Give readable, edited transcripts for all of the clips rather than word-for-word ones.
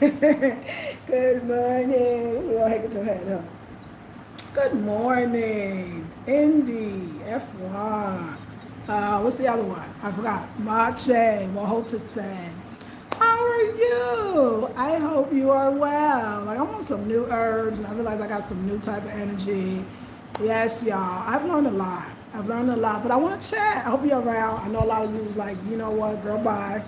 Good morning. Well, hey, get your head up. Good morning, Indy, FY. What's the other one? I forgot. Mache, Wahota-san. How are you? I hope you are well. Like, I'm on some new herbs, and I realize I got some new type of energy. Yes, y'all. I've learned a lot. But I want to chat. I hope you're around. I know a lot of you was like, you know what, girl, bye.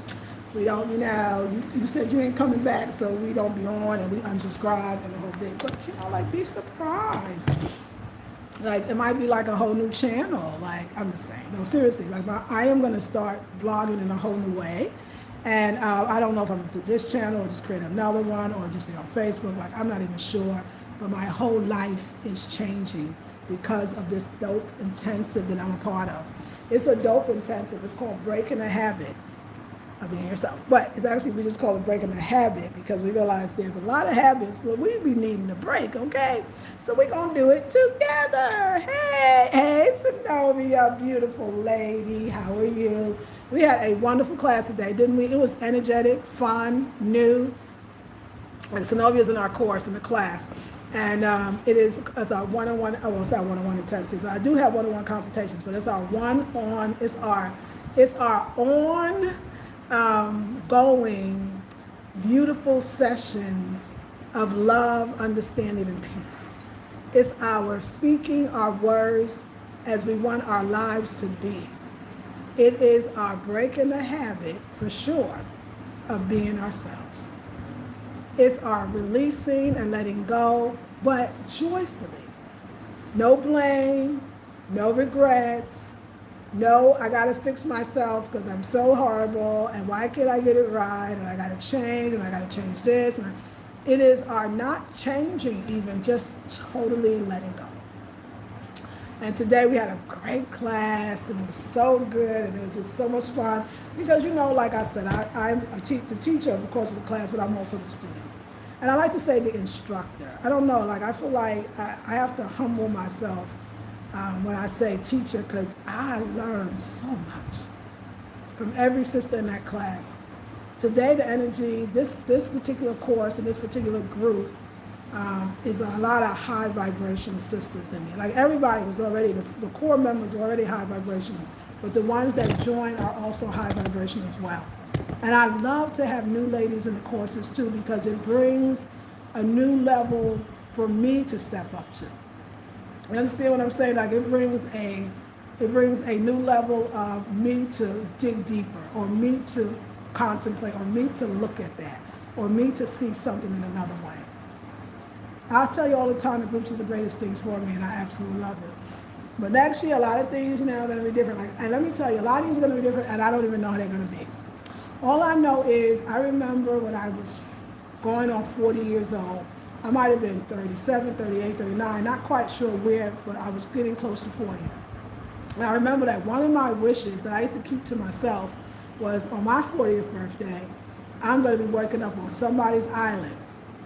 We don't, you said you ain't coming back, so we don't be on, and we unsubscribe and the whole bit. But, like, be surprised. Like, it might be like a whole new channel. Like, I'm just saying. No, seriously. Like, I am going to start vlogging in a whole new way. And I don't know if I'm going to do this channel or just create another one or just be on Facebook. Like, I'm not even sure. But my whole life is changing because of this dope intensive that I'm a part of. It's a dope intensive. It's called Breaking a Habit of Being Yourself. But it's actually, we just call it Breaking a Habit because we realize there's a lot of habits that we be needing to break, okay? So we're going to do it together. Hey, Zenobia, beautiful lady. How are you? We had a wonderful class today, didn't we? It was energetic, fun, new. And Zenobia's in our course, in the class. And it's our one-on-one, well, it's not one-on-one intensive. So I do have one-on-one consultations, but it's our going beautiful sessions of love, understanding, and peace. It's our speaking our words as we want our lives to be. It is our breaking the habit, for sure, of being ourselves. It's our releasing and letting go, but joyfully. No blame, no regrets, no, I got to fix myself because I'm so horrible, and why can't I get it right, and I got to change, and I got to change this. It is our not changing even, just totally letting go. And today we had a great class, and it was so good, and it was just so much fun. Because, like I said, I'm the teacher, of course, of the class, but I'm also the student. And I like to say the instructor. I don't know, like I feel like I have to humble myself when I say teacher, because I learned so much from every sister in that class. Today, the energy, this particular course and this particular group, is a lot of high vibrational sisters in there. Like everybody was already, the core members were already high vibrational, but the ones that join are also high vibrational as well. And I love to have new ladies in the courses too, because it brings a new level for me to step up to. You understand what I'm saying? Like it brings a new level of me to dig deeper, or me to contemplate, or me to look at that, or me to see something in another way. I'll tell you all the time, the groups are the greatest things for me, and I absolutely love it. But next year, a lot of things, are going to be different. And let me tell you, a lot of things are going to be different, and I don't even know how they're going to be. All I know is I remember when I was going on 40 years old, I might have been 37, 38, 39, not quite sure where, but I was getting close to 40. And I remember that one of my wishes that I used to keep to myself was on my 40th birthday, I'm going to be working up on somebody's island.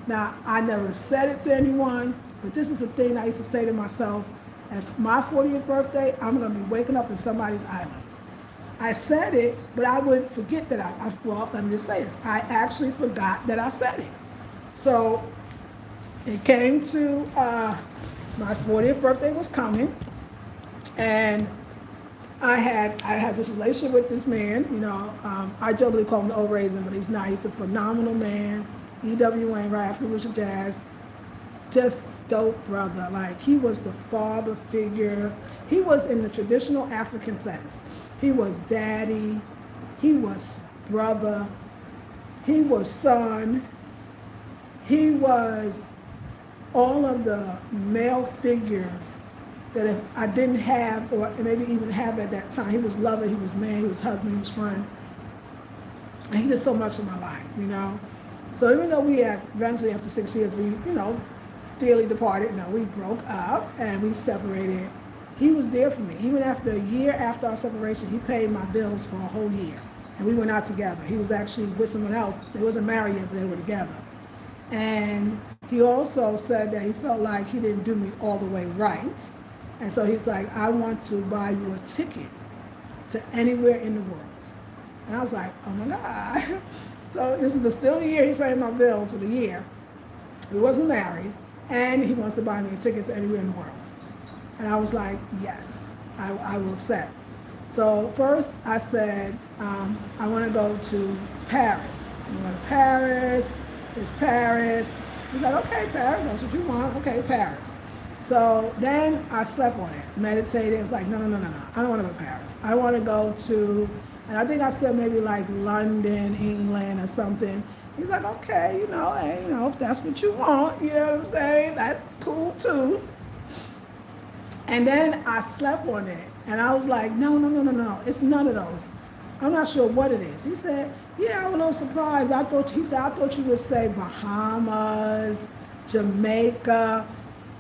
Now, I never said it to anyone, but this is the thing I used to say to myself. At my 40th birthday, I'm going to be waking up in somebody's island. I said it, but I would forget that well, let me just say this. I actually forgot that I said it. So it came to my 40th birthday was coming, and I had this relationship with this man. I jokingly call him the old raisin, but he's not. He's a phenomenal man. E.W. Wainwright, African Roots Jazz, just dope brother. Like he was the father figure. He was in the traditional African sense. He was daddy. He was brother. He was son. He was all of the male figures that if I didn't have, or maybe even have at that time. He was lover. He was man. He was husband. He was friend. And he did so much for my life, So even though we had, eventually after 6 years, we, dearly departed. We broke up and we separated. He was there for me. Even after a year after our separation, he paid my bills for a whole year. And we went out together. He was actually with someone else. They wasn't married yet, but they were together. And he also said that he felt like he didn't do me all the way right. And so he's like, I want to buy you a ticket to anywhere in the world. And I was like, oh my God. So this is still the year he's paying my bills for the year. He wasn't married, and he wants to buy me tickets anywhere in the world. And I was like, yes, I will accept. So first I said, I want to go to Paris. You want to Paris? It's Paris. He's like, okay, Paris, that's what you want. Okay, Paris. So then I slept on it, meditated. It's like, no. I don't want to go to Paris. I want to go to, and I think I said maybe like London, England or something. He's like, okay, hey, if that's what you want, you know what I'm saying? That's cool too. And then I slept on it. And I was like, no. It's none of those. I'm not sure what it is. He said, yeah, I'm a little surprised. I thought you would say Bahamas, Jamaica.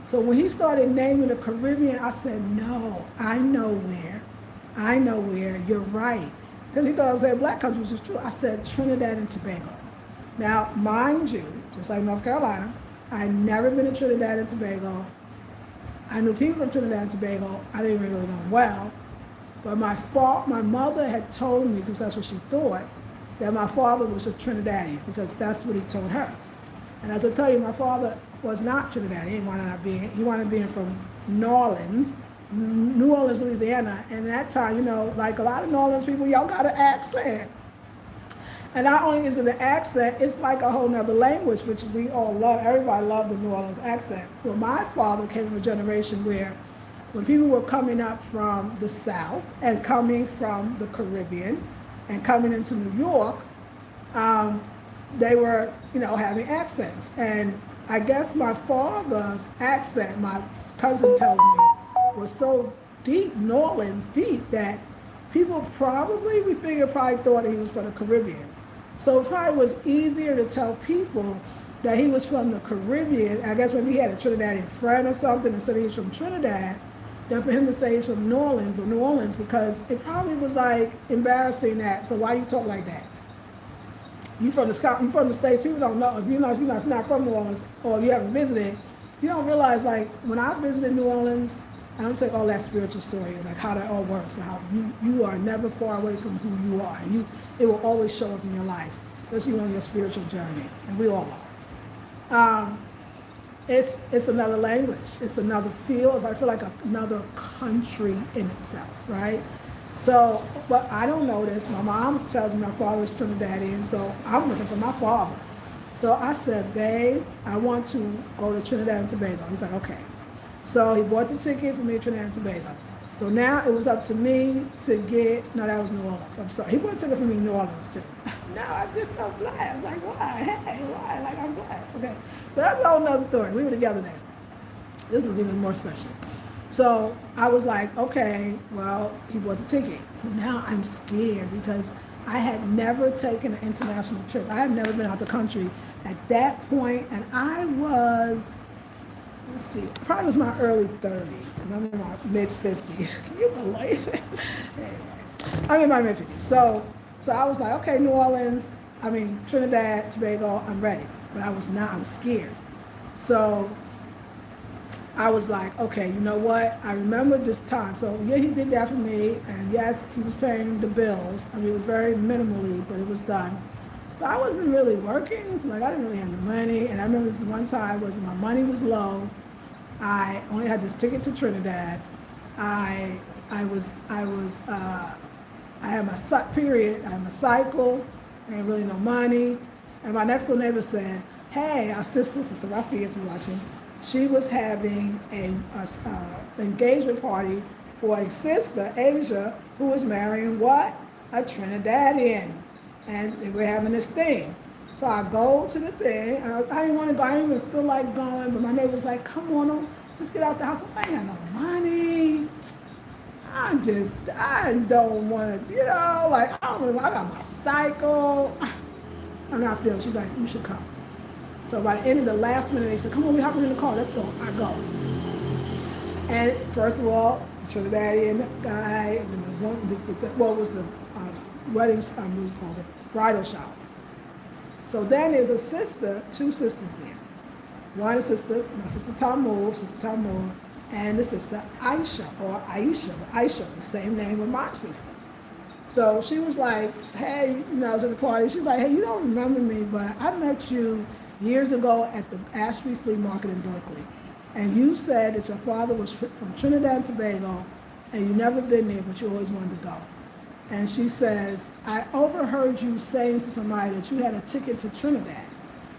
So when he started naming the Caribbean, I said, no, I know where. You're right. Because he thought I was saying black countries, which is true. I said Trinidad and Tobago. Now, mind you, just like North Carolina, I'd never been to Trinidad and Tobago. I knew people from Trinidad and Tobago. I didn't really know them well. But my mother had told me, because that's what she thought, that my father was a Trinidadian, because that's what he told her. And as I tell you, my father was not Trinidadian. He wanted being from New Orleans, Louisiana. And at that time, like a lot of New Orleans people, y'all got an accent. And not only is it an accent, it's like a whole nother language, which we all love. Everybody loved the New Orleans accent. Well, my father came from a generation where when people were coming up from the South and coming from the Caribbean and coming into New York, they were, having accents. And I guess my father's accent, my cousin tells me, was so deep, New Orleans deep, that people we probably thought he was from the Caribbean. So it probably was easier to tell people that he was from the Caribbean. I guess maybe he had a Trinidadian friend or something and said he was from Trinidad, than for him to say he's from New Orleans, because it probably was like embarrassing that. So why you talk like that? You from the States, people don't know. If you're not from New Orleans or you haven't visited, you don't realize, like, when I visited New Orleans, I don't take all that spiritual story, like how that all works, and how you are never far away from who you are. It will always show up in your life, especially on your spiritual journey, and we all are. It's another language. It's another feel. I feel like another country in itself, right? So, but I don't know this. My mom tells me my father is Trinidadian, so I'm looking for my father. So I said, babe, I want to go to Trinidad and Tobago. He's like, okay. So he bought the ticket for me to Trinidad and Tobago. So now it was up to me to no, that was New Orleans. I'm sorry. He bought a ticket for me to New Orleans too. No, I just so blessed. Like, why? Hey, why? Like, I'm blessed. Okay. But that's a whole nother story. We were together then. This is even more special. So I was like, okay, well, he bought the ticket. So now I'm scared because I had never taken an international trip. I had never been out the country at that point, and I was, let's see, probably was my early 30s, and I'm in my mid-50s. Can you believe it? Anyway, I'm in my mid-50s. So I was like, okay, Trinidad, Tobago, I'm ready. But I was scared. So I was like, okay, you know what? I remember this time. So yeah, he did that for me. And yes, he was paying the bills. It was very minimally, but it was done. So I wasn't really working. So I didn't really have the money. And I remember this one time my money was low. I only had this ticket to Trinidad. I had my period. I had my cycle. I had really no money. And my next door neighbor said, hey, our sister Rafi, if you're watching, she was having an engagement party for a sister, Asia, who was marrying what? A Trinidadian. And they were having this thing. So I go to the thing. And I didn't want to go. I didn't even feel like going. But my neighbor was like, come on, just get out the house. I said, I ain't got no money. I don't want to, I got my cycle. I'm not feeling. She's like, you should come. So by the end of the last minute, they said, come on, we hop in the car, let's go. I go. And first of all, the Trinidadian guy, and what was the wedding, we called it, bridal shower. So then there's two sisters there. One sister, my sister Tamur, and the sister Aisha, the same name with my sister. So she was like, hey, I was at the party. She's like, hey, you don't remember me, but I met you years ago at the Ashby Flea Market in Berkeley. And you said that your father was from Trinidad and Tobago, and you never been there, but you always wanted to go. And she says, I overheard you saying to somebody that you had a ticket to Trinidad.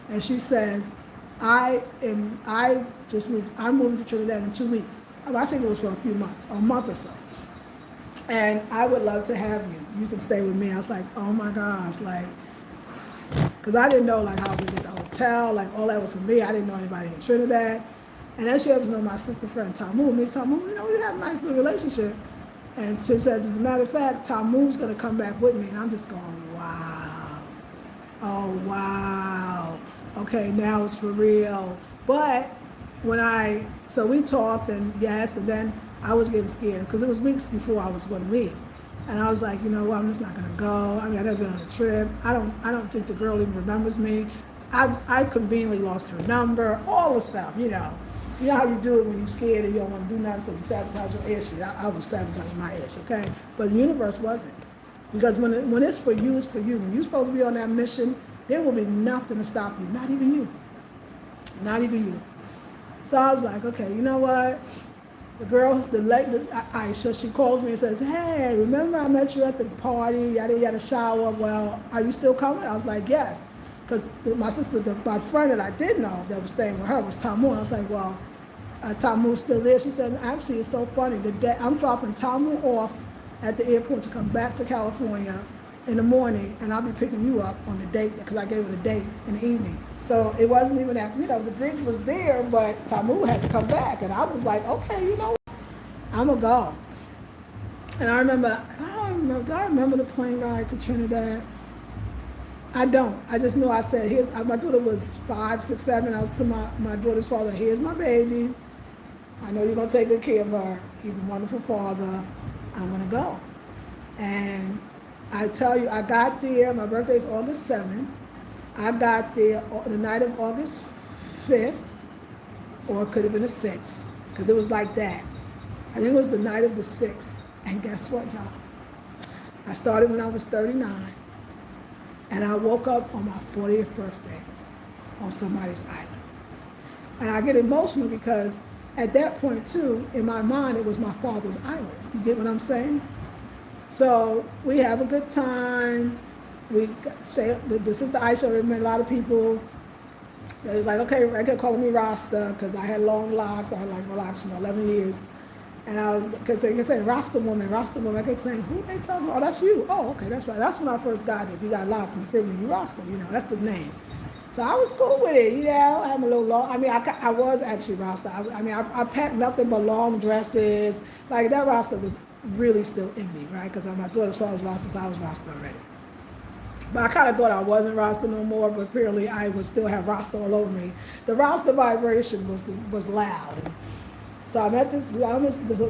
And she says, I'm moving to Trinidad in 2 weeks. I think it was for a few months, or a month or so. And I would love to have you. You can stay with me. I was like, oh my gosh, like, because I didn't know like how to get the hotel, like all that was for me. I didn't know anybody in Trinidad. And then she happens to know my sister friend Tamu. Me and Tamu, we had a nice little relationship. And she says, as a matter of fact, Tamu's gonna come back with me. And I'm just going, wow. Oh wow. Okay, now it's for real. But so we talked and yes, and then I was getting scared because it was weeks before I was going to leave. And I was like, you know what, I'm just not going to go. I mean, I've never been on a trip. I don't think the girl even remembers me. I conveniently lost her number, all the stuff, You know how you do it when you're scared and you don't want to do nothing, so you sabotage your issue. I was sabotaging my issue, okay? But the universe wasn't. Because when it's for you, it's for you. When you're supposed to be on that mission, there will be nothing to stop you, not even you. Not even you. So I was like, okay, you know what? The girl, Aisha, she calls me and says, hey, remember I met you at the party, yada, yada, shower. Well, are you still coming? I was like, yes. Because my sister, my friend that I did know that was staying with her was Tamu. I was like, well, Tamu's still there. She said, actually, it's so funny. The day I'm dropping Tamu off at the airport to come back to California in the morning, and I'll be picking you up on the date because I gave her the date in the evening. So it wasn't even that, the bridge was there, but Tamu had to come back. And I was like, okay, I'm going to go. And I do I remember the plane ride to Trinidad? I don't. I just know I said, my daughter was 5, 6, 7. I was to my daughter's father, here's my baby. I know you're going to take good care of her. He's a wonderful father. I'm going to go. And I tell you, I got there. My birthday is August 7th. I got there the night of August 5th, or it could have been the 6th, because it was like that. I think it was the night of the 6th. And guess what, y'all? I started when I was 39, and I woke up on my 40th birthday on somebody's island. And I get emotional because at that point, too, in my mind, it was my father's island. You get what I'm saying? So we have a good time. We say, the sister Aisha met a lot of people. It was like, okay, I kept calling me Rasta because I had long locks. I had like locks for 11 years. And I was, because they kept saying, Rasta woman. I kept saying, who they talking about? Oh, that's you. Oh, okay, that's right. That's when I first got it. If you got locks in the Caribbean, you Rasta, that's the name. So I was cool with it, I had a little long, I was actually Rasta. I packed nothing but long dresses. Like that Rasta was really still in me, right? Because my daughter's father was Rasta, so I was Rasta already. But I kind of thought I wasn't Rasta no more, but apparently I would still have Rasta all over me. The Rasta vibration was loud. So I met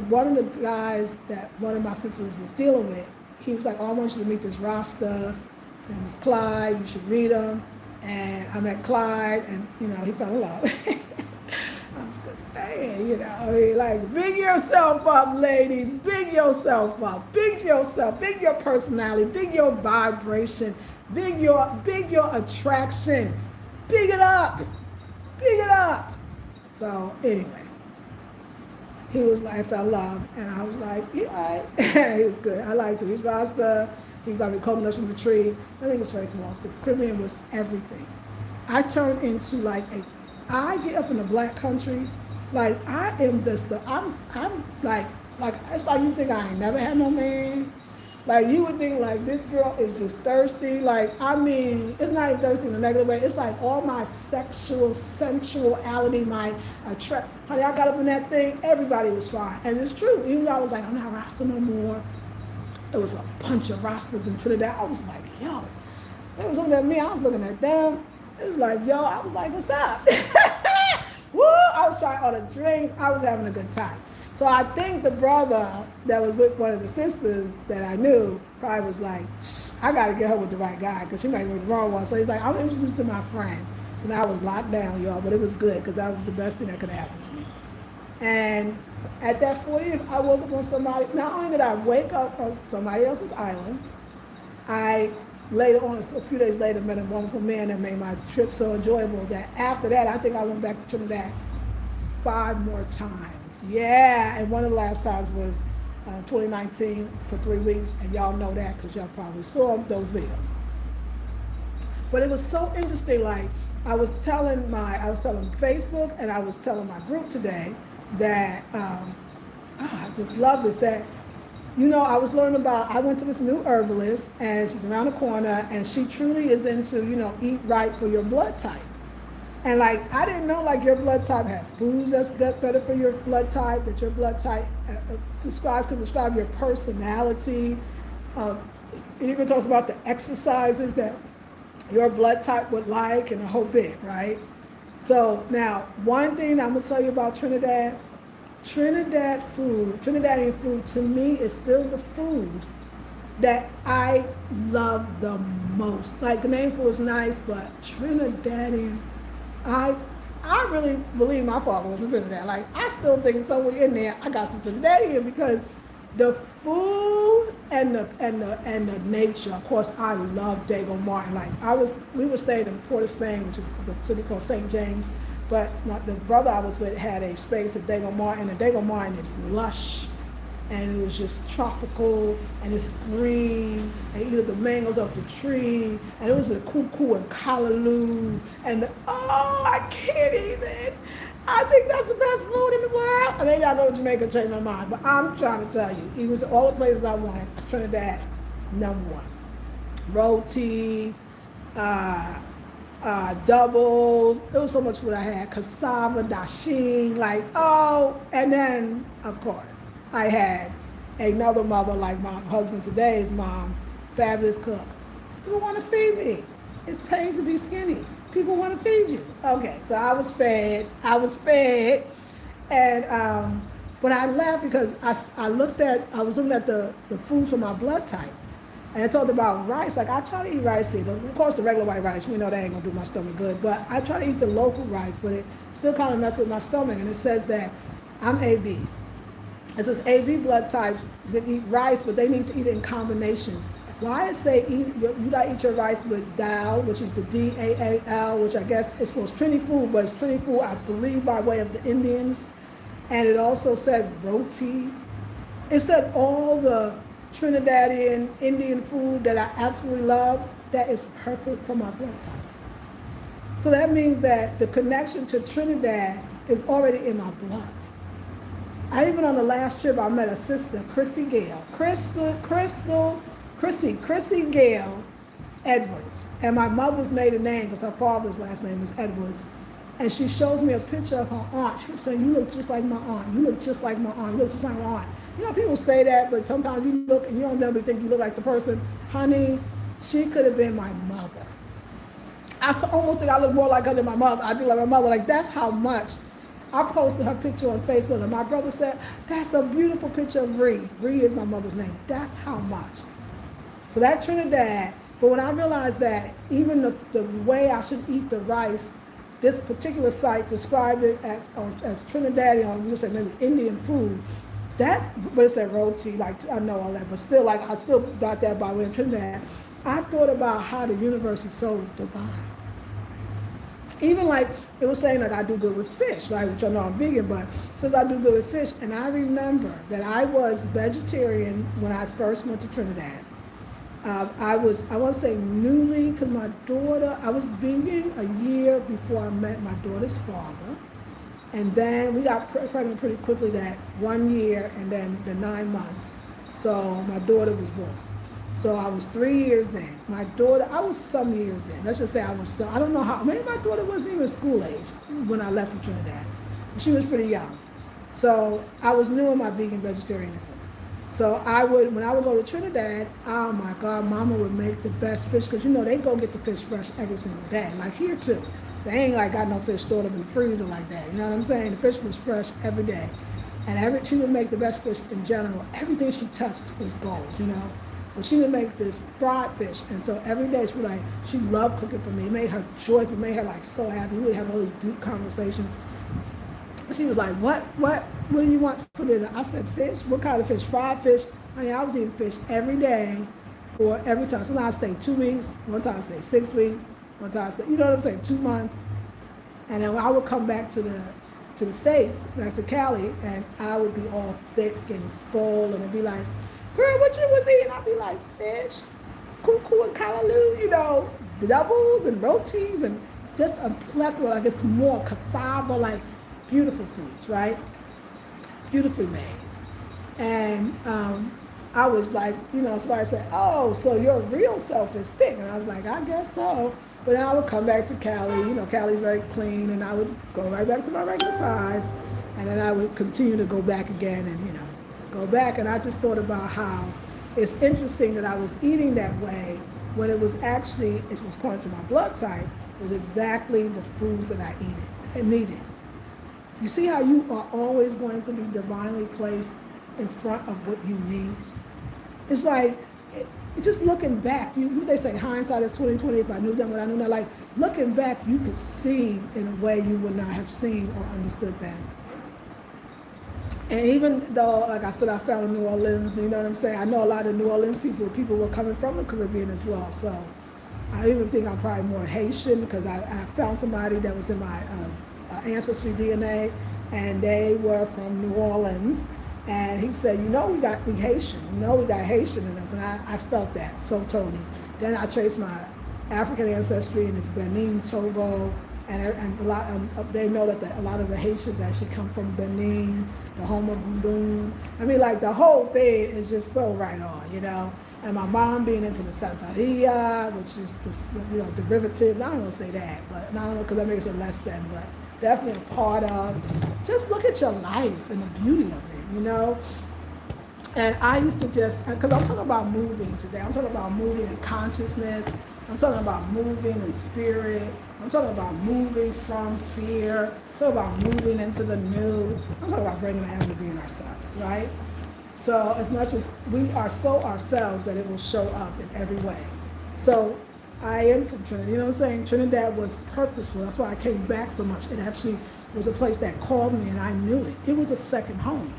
one of the guys that one of my sisters was dealing with. He was like, oh, I want you to meet this Rasta. His name is Clyde. You should read him. And I met Clyde, and, he fell in love. I'm just saying, like, big yourself up, ladies. Big yourself up. Big yourself. Big your personality. Big your vibration. Big your attraction. Big it up. Big it up. So, anyway. He was like, I fell in love, and I was like, yeah, all right. He was good. I liked him. He's Rasta. He got me coconuts from the tree. Let me just face it off. The Caribbean was everything. I turned into I get up in the black country, like I am just I'm like it's like you think I ain't never had no man. Like you would think like this girl is just thirsty. Like it's not even thirsty in a negative way. It's like all my sensuality, my attract. Honey, I got up in that thing. Everybody was fine, and it's true. Even though I was like, I'm not Rasta no more. There was a bunch of Rastas in Trinidad. I was like, yo. They was looking at me. I was looking at them. It was like, yo. I was like, what's up? Woo! I was trying all the drinks. I was having a good time. So I think the brother that was with one of the sisters that I knew probably was like, I got to get her with the right guy because she might be with the wrong one. So he's like, I'm introducing my friend. So now I was locked down, y'all. But it was good because that was the best thing that could have happened to me. And at that 40th, I woke up on somebody, not only did I wake up on somebody else's island, I later on, a few days later, met a wonderful man that made my trip so enjoyable that after that, I think I went back to Trinidad 5 more times. Yeah, and one of the last times was 2019 for 3 weeks, and y'all know that because y'all probably saw those videos. But it was so interesting. Like I was telling Facebook, and I was telling my group today that I just love this. That I was learning about. I went to this new herbalist, and she's around the corner, and she truly is into eat right for your blood type. And like I didn't know like your blood type had foods that's better for your blood type. That your blood type could describe your personality. It even talks about the exercises that your blood type would like and a whole bit, right? So now, one thing I'm gonna tell you about Trinidadian food to me is still the food that I love the most. Like the name food is nice, but Trinidadian, I really believe my father was from Trinidad. Like I still think somewhere in there I got some Trinidadian because the food and the nature. Of course, I love Dago Martin. Like we were staying in Port of Spain, which is the city called St. James. But the brother I was with had a space at Dago Martin, and Dago Martin is lush, and it was just tropical, and it's green, and the mangoes off the tree, and it was a cuckoo and callaloo, and I can't even. I think that's the best food in the world. I maybe I go to Jamaica and change my mind, but I'm trying to tell you, even to all the places I went, Trinidad, number one. Roti, doubles, there was so much food I had, cassava, dasheen, and then, of course, I had another mother like my husband today's mom, fabulous cook. People want to feed me. It pays to be skinny. People want to feed you. Okay, so I was fed, and but I laughed because I was looking at the foods for my blood type, and it talked about rice. Like I try to eat rice too. Of course, the regular white rice, we know that ain't gonna do my stomach good, but I try to eat the local rice, but it still kind of messes with my stomach, and it says that I'm AB. It says AB blood types can eat rice, but they need to eat it in combination. Why it say you gotta eat your rice with dal, which is the DAAL, which I guess is supposed Trini food, but it's Trini food, I believe, by way of the Indians. And it also said rotis. It said all the Trinidadian Indian food that I absolutely love that is perfect for my blood type. So that means that the connection to Trinidad is already in my blood. Even on the last trip, I met a sister, Chrissy Gale Edwards. And my mother's maiden name, because her father's last name is Edwards. And she shows me a picture of her aunt. She was saying, "You look just like my aunt. You look just like my aunt. You look just like my aunt." People say that, but sometimes you look and you don't never think you look like the person. Honey, she could have been my mother. I almost think I look more like her than my mother. I do like my mother. Like, that's how much. I posted her picture on Facebook, and my brother said, "That's a beautiful picture of Ree." Ree is my mother's name. That's how much. So that Trinidad, but when I realized that even the way I should eat the rice, this particular site described it as Trinidadian, you would say maybe Indian food. But it said roti, like I know all that, but still, like I still got that by way of Trinidad. I thought about how the universe is so divine. Even like it was saying that I do good with fish, right? Which I know I'm vegan, but since I do good with fish, and I remember that I was vegetarian when I first went to Trinidad. I want to say newly, because my daughter, I was vegan a year before I met my daughter's father. And then we got pregnant pretty quickly that 1 year and then the 9 months. So my daughter was born. So I was 3 years in. My daughter, I was some years in. Let's just say I don't know how, maybe my daughter wasn't even school age when I left for Trinidad. She was pretty young. So I was new in my vegan vegetarianism. So when I would go to Trinidad, oh my God, Mama would make the best fish, because they go get the fish fresh every single day. Like here too. They ain't like got no fish stored up in the freezer like that. You know what I'm saying? The fish was fresh every day. And she would make the best fish in general. Everything she touched was gold, But she would make this fried fish. And so every day she loved cooking for me. It made her joyful, made her like so happy. We would have all these deep conversations. She was like, what do you want for dinner? I said, fish. What kind of fish? Fried fish. Honey, I was eating fish every day for every time. Sometimes I stayed 2 weeks, one time I stayed 6 weeks, one time I stayed, you know what I'm saying, 2 months. And then I would come back to the States, back to Cali, and I would be all thick and full, and it'd be like, girl, what you was eating? I'd be like, fish, cuckoo and callaloo, you know, doubles and rotis, and just a plethora, like it's more cassava, like beautiful foods, right? Beautifully made. And I was like, you know, somebody said, oh, so your real self is thick. And I was like, I guess so. But then I would come back to Cali, you know, Cali's very clean, and I would go right back to my regular size. And then I would continue to go back again and, you know, go back. And I just thought about how it's interesting that I was eating that way when it was actually, it was according to my blood type, was exactly the foods that I needed. You see how you are always going to be divinely placed in front of what you need? It's like, just looking back, they say hindsight is 20/20. If I knew then what I knew now, like looking back, you could see in a way you would not have seen or understood then. And even though, like I said, I fell in New Orleans, you know what I'm saying? I know a lot of New Orleans people were coming from the Caribbean as well. So I even think I'm probably more Haitian because I found somebody that was in my ancestry DNA, and they were from New Orleans. And he said, you know, we Haitian, you know, we got Haitian in us. And I felt that so totally. Then I traced my African ancestry, and it's Benin, Togo, and a lot. They know that a lot of the Haitians actually come from Benin, the home of voodoo. I mean, like the whole thing is just so right on, you know. And my mom being into the Santeria, which is the, you know, derivative. I don't want to say that, but I don't know because that makes it less than, but definitely a part of. Just look at your life and the beauty of it, you know. And I used to just, because I'm talking about moving today. I'm talking about moving in consciousness. I'm talking about moving in spirit. I'm talking about moving from fear. I'm talking about moving into the new. I'm talking about bringing the heaven to being ourselves, right? So as much as we are so ourselves that it will show up in every way. So I am from Trinidad, you know what I'm saying? Trinidad was purposeful. That's why I came back so much. It actually was a place that called me, and I knew it. It was a second home.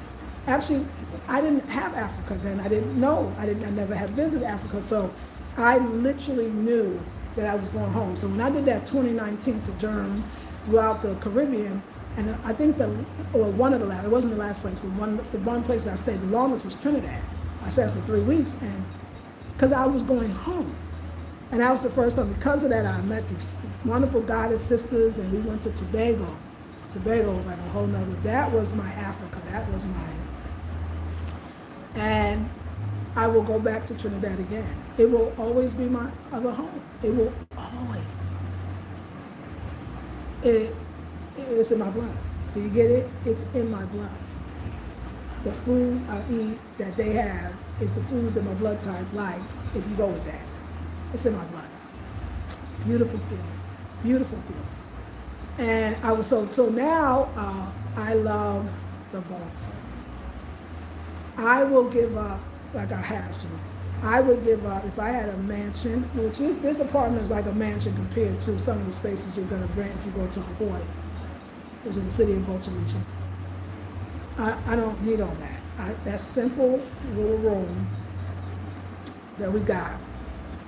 Actually, I didn't have Africa then. I didn't know. I never had visited Africa. So I literally knew that I was going home. So when I did that 2019 sojourn throughout the Caribbean, and I think one of the last, it wasn't the last place, but the one place that I stayed the longest was Trinidad. I stayed for 3 weeks, and because I was going home. And that was the first time. Because of that, I met these wonderful goddess sisters, and we went to Tobago. Tobago was like a whole nother, that was my Africa, that was mine. And I will go back to Trinidad again. It will always be my other home. It will always. It's in my blood. Do you get it? It's in my blood. The foods I eat that they have is the foods that my blood type likes, if you go with that. It's in my blood. Beautiful feeling. Beautiful feeling. And I was so now I love the vault. I will give up, like I have to. I would give up if I had a mansion, which is, this apartment is like a mansion compared to some of the spaces you're going to rent if you go to Hawaii, which is a city in Boca region. I don't need all that. That simple little room that we got,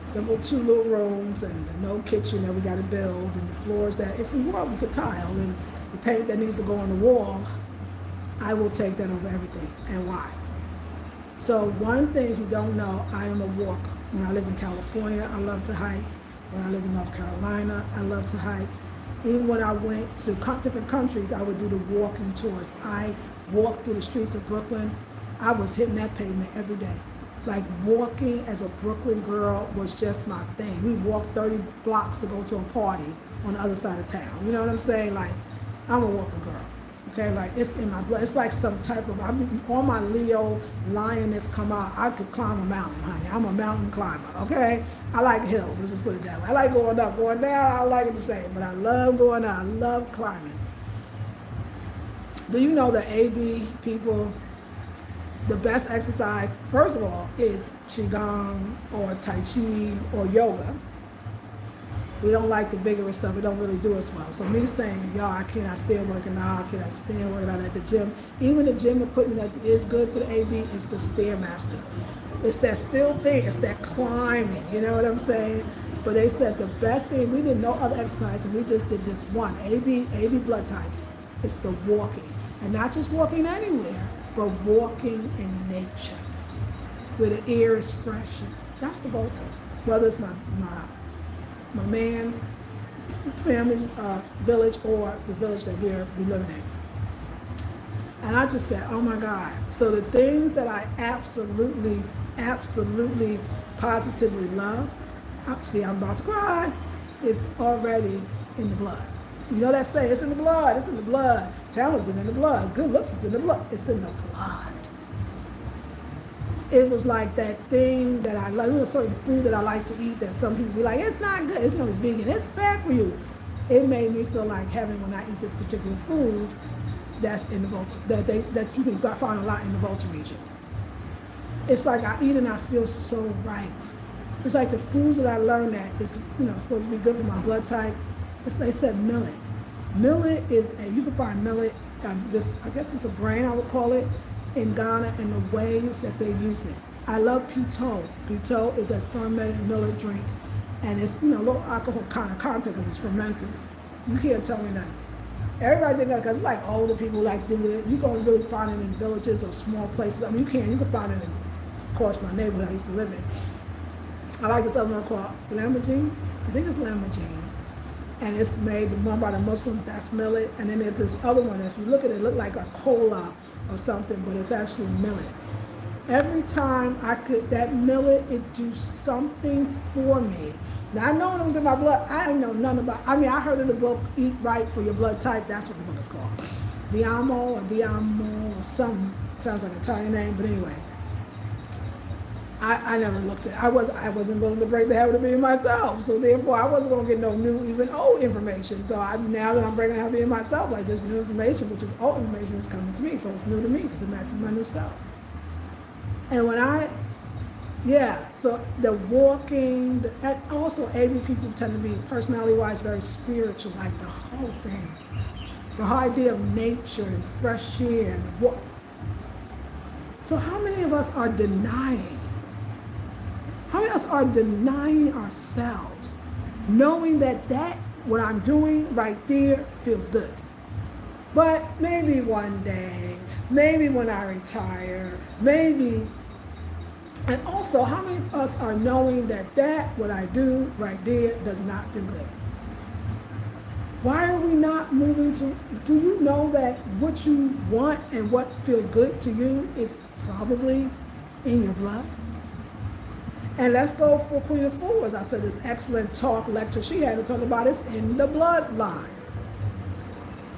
simple 2 little rooms and no kitchen that we got to build, and the floors that if we want we could tile, and the paint that needs to go on the wall, I will take that over everything. And why? So one thing, if you don't know, I am a walker. When I lived in California, I love to hike. When I lived in North Carolina, I love to hike. Even when I went to different countries, I would do the walking tours. I walked through the streets of Brooklyn. I was hitting that pavement every day. Like walking as a Brooklyn girl was just my thing. We walked 30 blocks to go to a party on the other side of town. You know what I'm saying? Like, I'm a walking girl. Okay, like it's in my blood. It's like some type of, all my Leo lioness come out. I could climb a mountain, honey. I'm a mountain climber, okay? I like hills, let's just put it that way. I like going up, going down, I like it the same, but I love going up, I love climbing. Do you know that AB people, the best exercise, first of all, is Qigong or Tai Chi or yoga. We don't like the vigorous stuff. It don't really do us well. So me saying, y'all, I cannot stand working out. I cannot stand working out at the gym. Even the gym equipment that is good for the AB is the Stairmaster. It's that still thing. It's that climbing. You know what I'm saying? But they said the best thing, we did no other exercise, and we just did this one, AB blood types. It's the walking. And not just walking anywhere, but walking in nature, where the air is fresh. That's the Volta. Whether it's my man's family's village or the village that we living in. And I just said, oh my God. So the things that I absolutely, positively love, see, I'm about to cry, is already in the blood. You know that saying, it's in the blood, it's in the blood. Talent's in the blood, good looks is in the blood, it's in the blood. It was like that thing that I like, a certain food that I like to eat that some people be like, it's not good, it's vegan, it's bad for you. It made me feel like heaven when I eat this particular food that's in the Volta, that you can find a lot in the Volta region. It's like I eat and I feel so right. It's like the foods that I learned that is, supposed to be good for my blood type. They said millet. Millet is you can find millet, I guess it's a grain I would call it, in Ghana, and the ways that they use it. I love pito. Pito is a fermented millet drink, and it's a little alcohol kind of content because it's fermented. You can't tell me nothing. Everybody think that because it's like older people like doing it. You can really find it in villages or small places. I mean, you can find it in, of course, my neighborhood I used to live in. I like this other one called lamajin. I think it's lamajin. And it's made one by the Muslims, that's millet. And then there's this other one, if you look at it, it look like a cola or something, but it's actually millet. Every time that millet, it do something for me. Now, I know when it was in my blood, I didn't know nothing about, I heard of the book, Eat Right for Your Blood Type, that's what the book is called. Diamo or something, sounds like an Italian name, but anyway. I never looked at it. I wasn't willing to break the habit of being myself. So therefore I wasn't gonna get no new, even old information. So now that I'm breaking the habit of being myself, like this new information, which is old information, is coming to me. So it's new to me because it matches my new self. And so the walking, and also AB people tend to be personality-wise very spiritual, like the whole thing. The whole idea of nature and fresh air and what. So how many of us are denying? How many of us are denying ourselves, knowing that what I'm doing right there feels good? But maybe one day, maybe when I retire, maybe. And also, how many of us are knowing that what I do right there does not feel good? Why are we not moving to, do you know that what you want and what feels good to you is probably in your blood? And let's go for Queen of Forwards. I said this excellent lecture she had to talk about it's in the bloodline.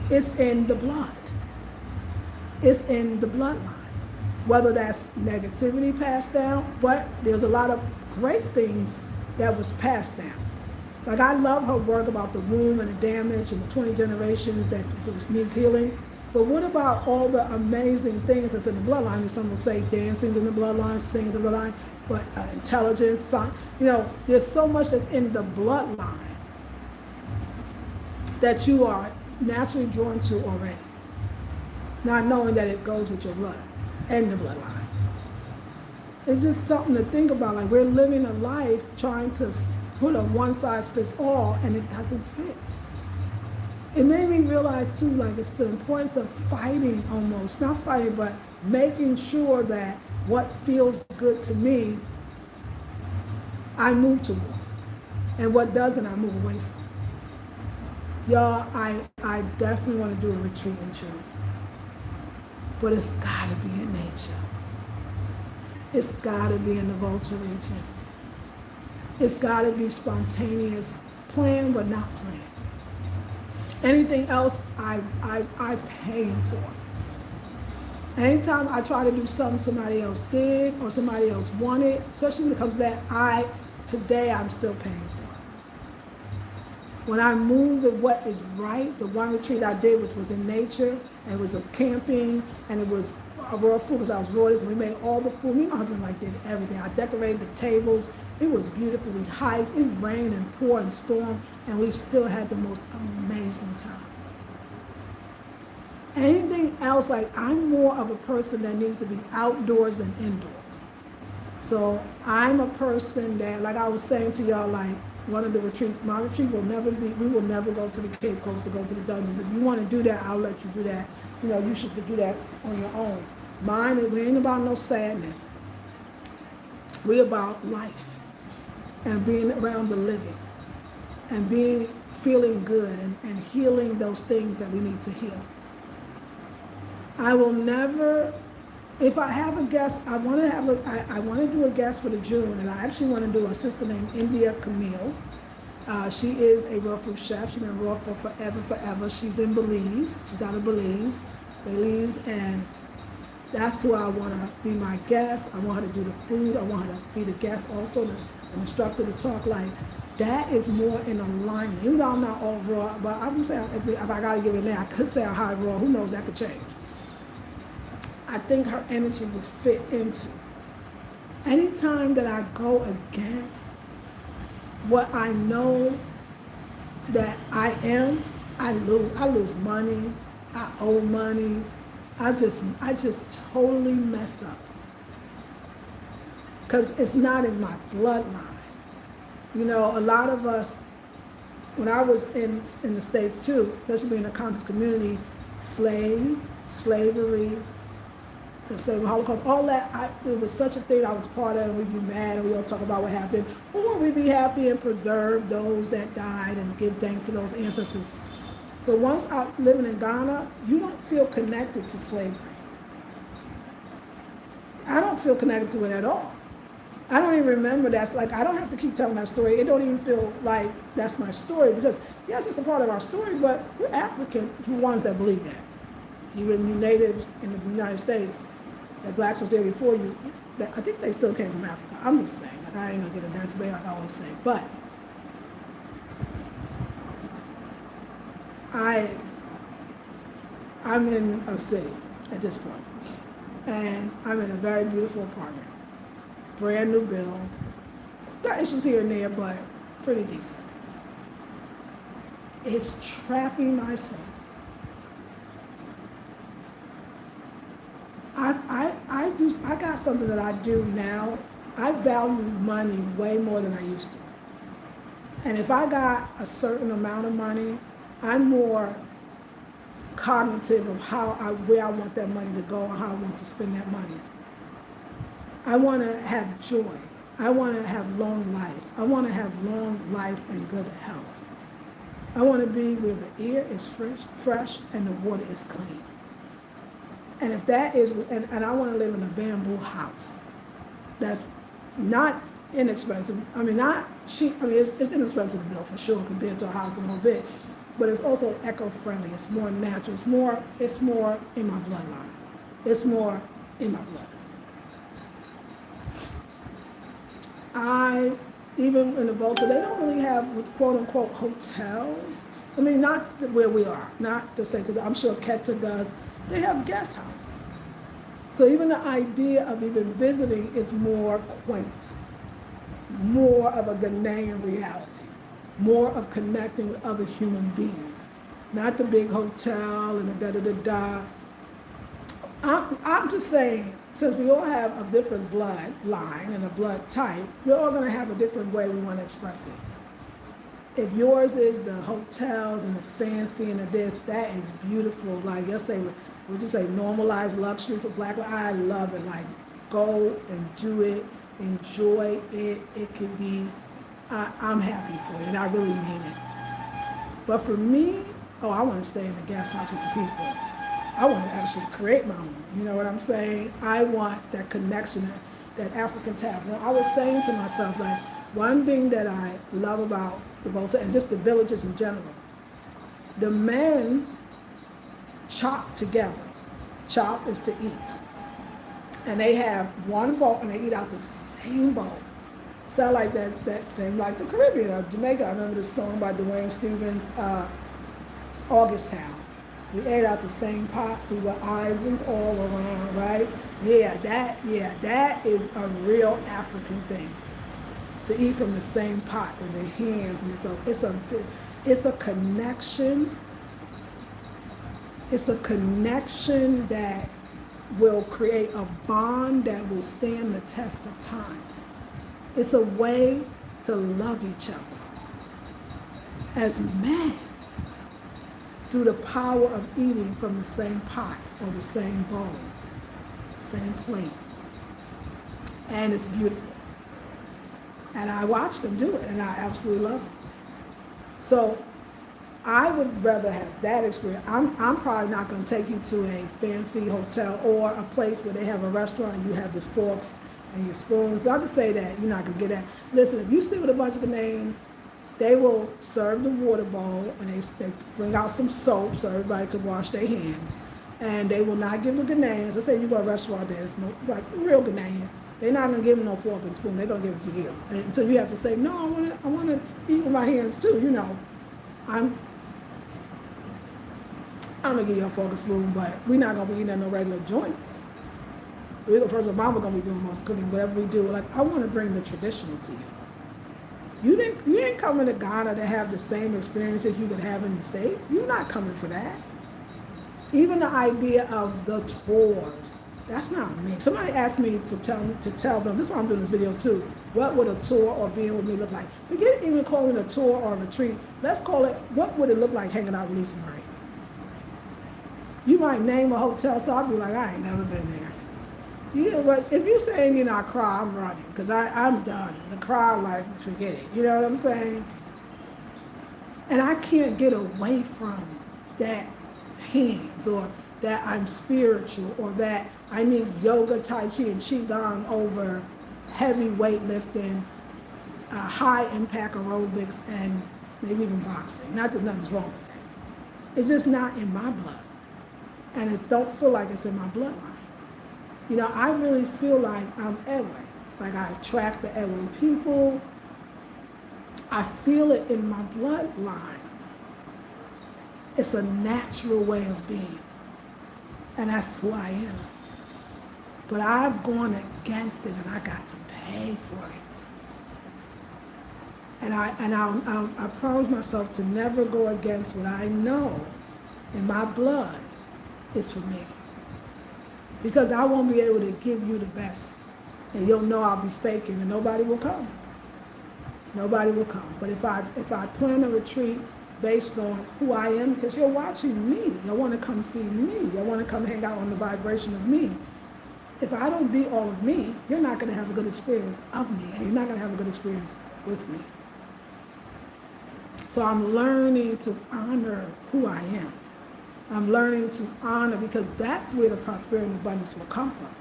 It's in the blood. It's in the bloodline. Whether that's negativity passed down, but there's a lot of great things that was passed down. Like I love her work about the womb and the damage and the 20 generations that needs healing. But what about all the amazing things that's in the bloodline? And some will say dancing's in the bloodline, singing's in the bloodline, but intelligence, there's so much that's in the bloodline that you are naturally drawn to already. Not knowing that it goes with your blood and the bloodline. It's just something to think about. Like we're living a life trying to put a one size fits all and it doesn't fit. It made me realize too, like it's the importance of fighting almost, not fighting, but making sure that what feels good to me, I move towards. And what doesn't, I move away from. Y'all, I definitely want to do a retreat in June. But it's gotta be in nature. It's gotta be in the Volta region. It's gotta be spontaneous, planned but not planned. Anything else, I paying for. Anytime I try to do something somebody else did or somebody else wanted, especially when it comes to that, today I'm still paying for it. When I move at what is right, the one retreat I did, which was in nature, and it was a camping, and it was a raw food because I was raw, and we made all the food. Me and my husband did everything. I decorated the tables. It was beautiful. We hiked. It rained and poured and stormed. and we still had the most amazing time. Anything else, like I'm more of a person that needs to be outdoors than indoors. So I'm a person that, like I was saying to y'all, like one of the retreats, my retreat will never be, we will never go to the Cape Coast to go to the dungeons. If you want to do that, I'll let you do that. You know, you should do that on your own. Mine, we ain't about no sadness. We about life and being around the living and feeling good and healing those things that we need to heal. I will never, if I have a guest, I want to do a guest for the June, and I actually want to do a sister named India Camille. She is a raw food chef. She's been raw for forever. She's in Belize. She's out of Belize, and that's who I want to be my guest. I want her to do the food. I want her to be the guest also, an instructor to talk like. That is more in alignment. Even though I'm not all raw, but I'm saying if I got to give it now, I could say a high raw. Who knows? That could change. I think her energy would fit into. Anytime that I go against what I know that I am, I lose money, I owe money, I just totally mess up. Because it's not in my bloodline. You know, a lot of us, when I was in the States too, especially in the conscious community, slavery, the slave Holocaust, all that, it was such a thing I was part of, and we'd be mad and we all talk about what happened. Or we'd be happy and preserve those that died and give thanks to those ancestors. But once out living in Ghana, you don't feel connected to slavery. I don't feel connected to it at all. I don't even remember that. Like, I don't have to keep telling that story. It don't even feel like that's my story, because yes, it's a part of our story, but we're African, the ones that believe that. Even you natives in the United States, that blacks was there before you, I think they still came from Africa. I'm just saying, like, I ain't gonna get into that debate like I always say, but I'm in a city at this point, and I'm in a very beautiful apartment, brand new builds. Got issues here and there, but pretty decent. It's trapping my soul. I got something that I do now. I value money way more than I used to. And if I got a certain amount of money, I'm more cognitive of where I want that money to go and how I want to spend that money. I want to have joy. I want to have long life. I want to have long life and good health. I want to be where the air is fresh and the water is clean. And if that is, and I want to live in a bamboo house that's not inexpensive. I mean, not cheap. I mean, it's inexpensive to build for sure compared to a house in a whole bit, but it's also eco-friendly. It's more natural. It's more in my bloodline. It's more in my blood. Even in the Volta, they don't really have quote unquote hotels. I mean, not where we are, not to say I'm sure Keta does. They have guest houses. So even the idea of even visiting is more quaint, more of a Ghanaian reality, more of connecting with other human beings, not the big hotel and the da-da-da-da. I'm just saying, since we all have a different bloodline and a blood type, we're all going to have a different way we want to express it. If yours is the hotels and the fancy and the this, that is beautiful. Like yesterday, would you say normalized luxury for Black life? I love it. Like, go and do it, enjoy it. It could be, I'm happy for it, and I really mean it. But for me, I want to stay in the guest house with the people. I want to actually create my own. You know what I'm saying? I want that connection that Africans have. Now, I was saying to myself, like, one thing that I love about the Volta and just the villages in general, the men chop together. Chop is to eat. And they have one bowl and they eat out the same bowl. Sound like that same, like the Caribbean or Jamaica. I remember this song by Dwayne Stevens, August Town. We ate out the same pot. We were islands all around, right? That is a real African thing. to eat from the same pot with their hands, and it's a connection. It's a connection that will create a bond that will stand the test of time. It's a way to love each other as men through the power of eating from the same pot or the same bowl, same plate. And it's beautiful. And I watch them do it, and I absolutely love it. So I would rather have that experience. I'm probably not going to take you to a fancy hotel or a place where they have a restaurant and you have the forks and your spoons. Not to say that you're not going to get that. Listen, if you sit with a bunch of Ghanaians, they will serve the water bowl, and they bring out some soap so everybody can wash their hands. And they will not give the Ghanaians, let's say you go to a restaurant there's no, like real Ghanaian, they're not going to give them no fork and spoon. They're going to give it to you. And until you have to say, no, I want to eat with my hands too. You know, I'm going to give you a fork and spoon, but we're not going to be eating at no regular joints. We're the first of all, we're going to be doing most cooking, whatever we do. Like, I want to bring the traditional to you. You ain't coming to Ghana to have the same experiences you could have in the States. You're not coming for that. Even the idea of the tours, that's not me. Somebody asked me to tell them, this is why I'm doing this video too, what would a tour or being with me look like? Forget even calling it a tour or a retreat. Let's call it, what would it look like hanging out with Lisa Marie? You might name a hotel, so I'll be like, I ain't never been there. Yeah, but if you're saying you're not Accra, I'm running, because I'm done. The Accra, like, forget it. You know what I'm saying? And I can't get away from that hands, or that I'm spiritual, or that I need yoga, tai chi, and qigong over heavy weightlifting, high impact aerobics, and maybe even boxing. Not that nothing's wrong with that. It's just not in my blood. And it don't feel like it's in my bloodline. You know, I really feel like I'm Ewe. Like, I attract the Ewe people. I feel it in my bloodline. It's a natural way of being. And that's who I am. But I've gone against it, and I got to pay for it. And I promise myself to never go against what I know in my blood is for me. Because I won't be able to give you the best. And you'll know I'll be faking, and nobody will come. Nobody will come. But if I plan a retreat based on who I am, because you're watching me, you want to come see me, you want to come hang out on the vibration of me. If I don't be all of me, you're not going to have a good experience of me, and you're not going to have a good experience with me. So I'm learning to honor who I am. I'm learning to honor, because that's where the prosperity and abundance will come from.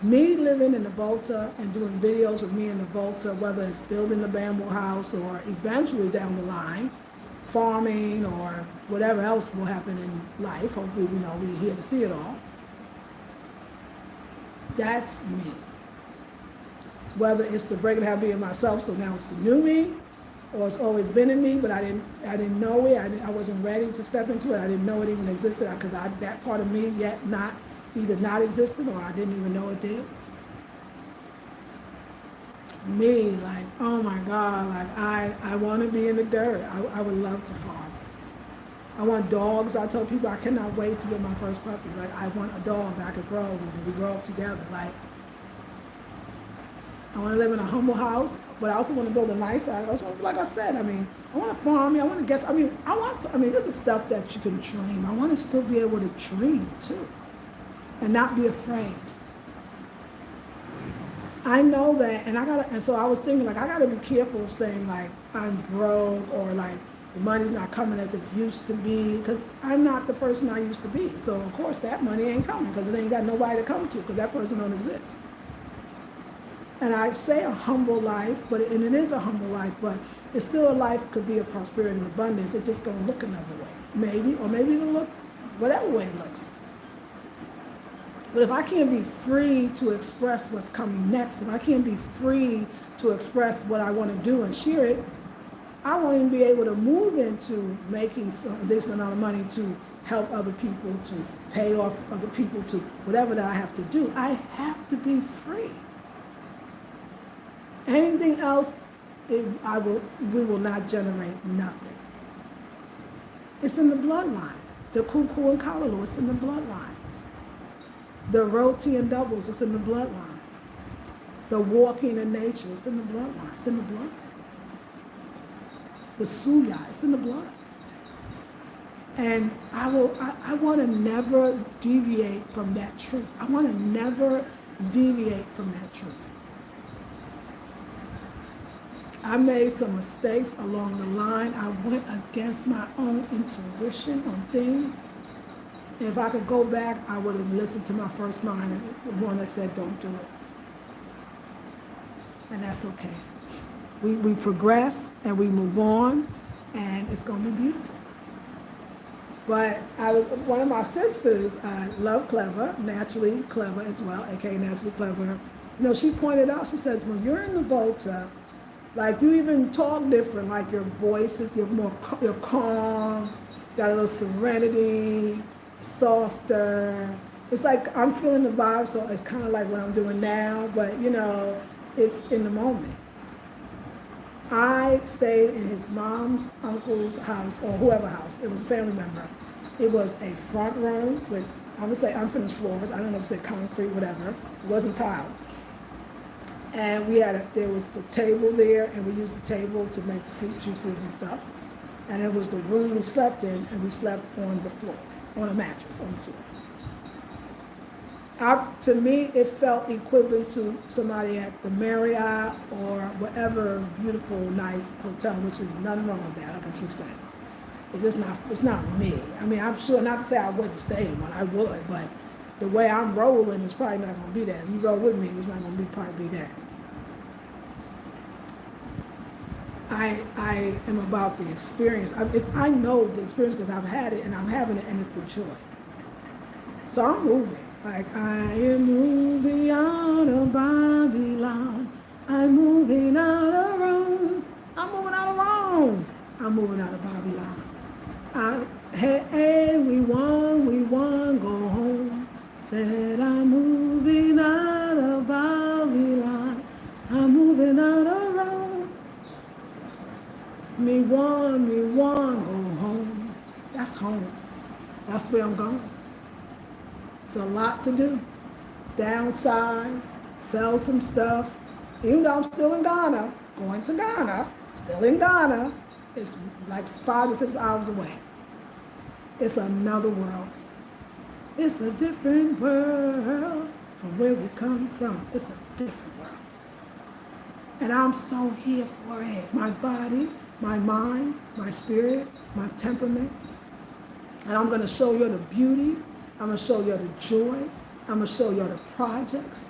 Me living in the Volta and doing videos with me in the Volta, whether it's building the bamboo house or eventually down the line, farming or whatever else will happen in life. Hopefully, we're here to see it all. That's me. Whether it's the breaking habit being myself, so now it's the new me, or it's always been in me, but I didn't know it. I wasn't ready to step into it. I didn't know it even existed, because that part of me yet either not existed, or I didn't even know it did. Me, like, oh my God, like I want to be in the dirt. I would love to farm. I want dogs. I told people I cannot wait to get my first puppy. Like, I want a dog that I could grow with, and we grow up together. Like, I want to live in a humble house, but I also want to build a nice house. Like I said, I want to farm. I want to guess. This is stuff that you can dream. I want to still be able to dream too, and not be afraid. I know that, and so I was thinking, like, I gotta be careful of saying, like, I'm broke, or like the money's not coming as it used to be, because I'm not the person I used to be. So of course that money ain't coming, because it ain't got nobody to come to, because that person don't exist. And I say a humble life, and it is a humble life, but it's still a life could be of prosperity and abundance. It's just gonna look another way, maybe, or maybe it'll look whatever way it looks. But if I can't be free to express what's coming next, if I can't be free to express what I want to do and share it, I won't even be able to move into making a decent amount of money to help other people, to pay off other people, to whatever that I have to do. I have to be free. Anything else, we will not generate nothing. It's in the bloodline. The cuckoo and callaloo, it's in the bloodline. The roti and doubles, it's in the bloodline. The walking in nature, it's in the bloodline. It's in the blood. The suya, it's in the blood. And I want to never deviate from that truth. I want to never deviate from that truth. I made some mistakes along the line. I went against my own intuition on things. And if I could go back, I would have listened to my first mind, and the one that said, don't do it. And that's okay. We progress and we move on, and it's going to be beautiful. But one of my sisters, Love Clever, naturally clever as well, aka naturally clever. You know, she pointed out, she says, when you're in the Volta, like you even talk different, like your voice is, you're calm, got a little serenity, softer. It's like I'm feeling the vibe, so it's kind of like what I'm doing now, but you know, it's in the moment. I stayed in his mom's uncle's house, or whoever house. It was a family member. It was a front room with, I would say, unfinished floors. I don't know if it's concrete, whatever. It wasn't tiled. And there was the table there, and we used the table to make fruit juices and stuff. And it was the room we slept in, and we slept on the floor, on a mattress on the floor. To me, it felt equivalent to somebody at the Marriott or whatever beautiful, nice hotel, which is nothing wrong with that, like I keep saying. It's just not, it's not me. I mean, I'm sure, not to say I wouldn't stay in one, I would, but the way I'm rolling is probably not going to be that. If you roll with me, it's not going to probably be that. I am about the experience. I know the experience because I've had it and I'm having it, and it's the joy. So I'm moving. Like, I am moving out of Babylon. I'm moving out of Rome. I'm moving out of Rome. I'm moving out of Babylon. Hey, we won, go home. Said I'm moving out of Babylon. I'm moving out of Rome. Me won, go home. That's home. That's where I'm going. It's a lot to do. Downsize, sell some stuff. Even though I'm still in Ghana, going to Ghana, still in Ghana, it's like 5 to 6 hours away. It's another world. It's a different world from where we come from. It's a different world. And I'm so here for it. My body, my mind, my spirit, my temperament. And I'm going to show you the beauty. I'm going to show you the joy. I'm going to show you the projects.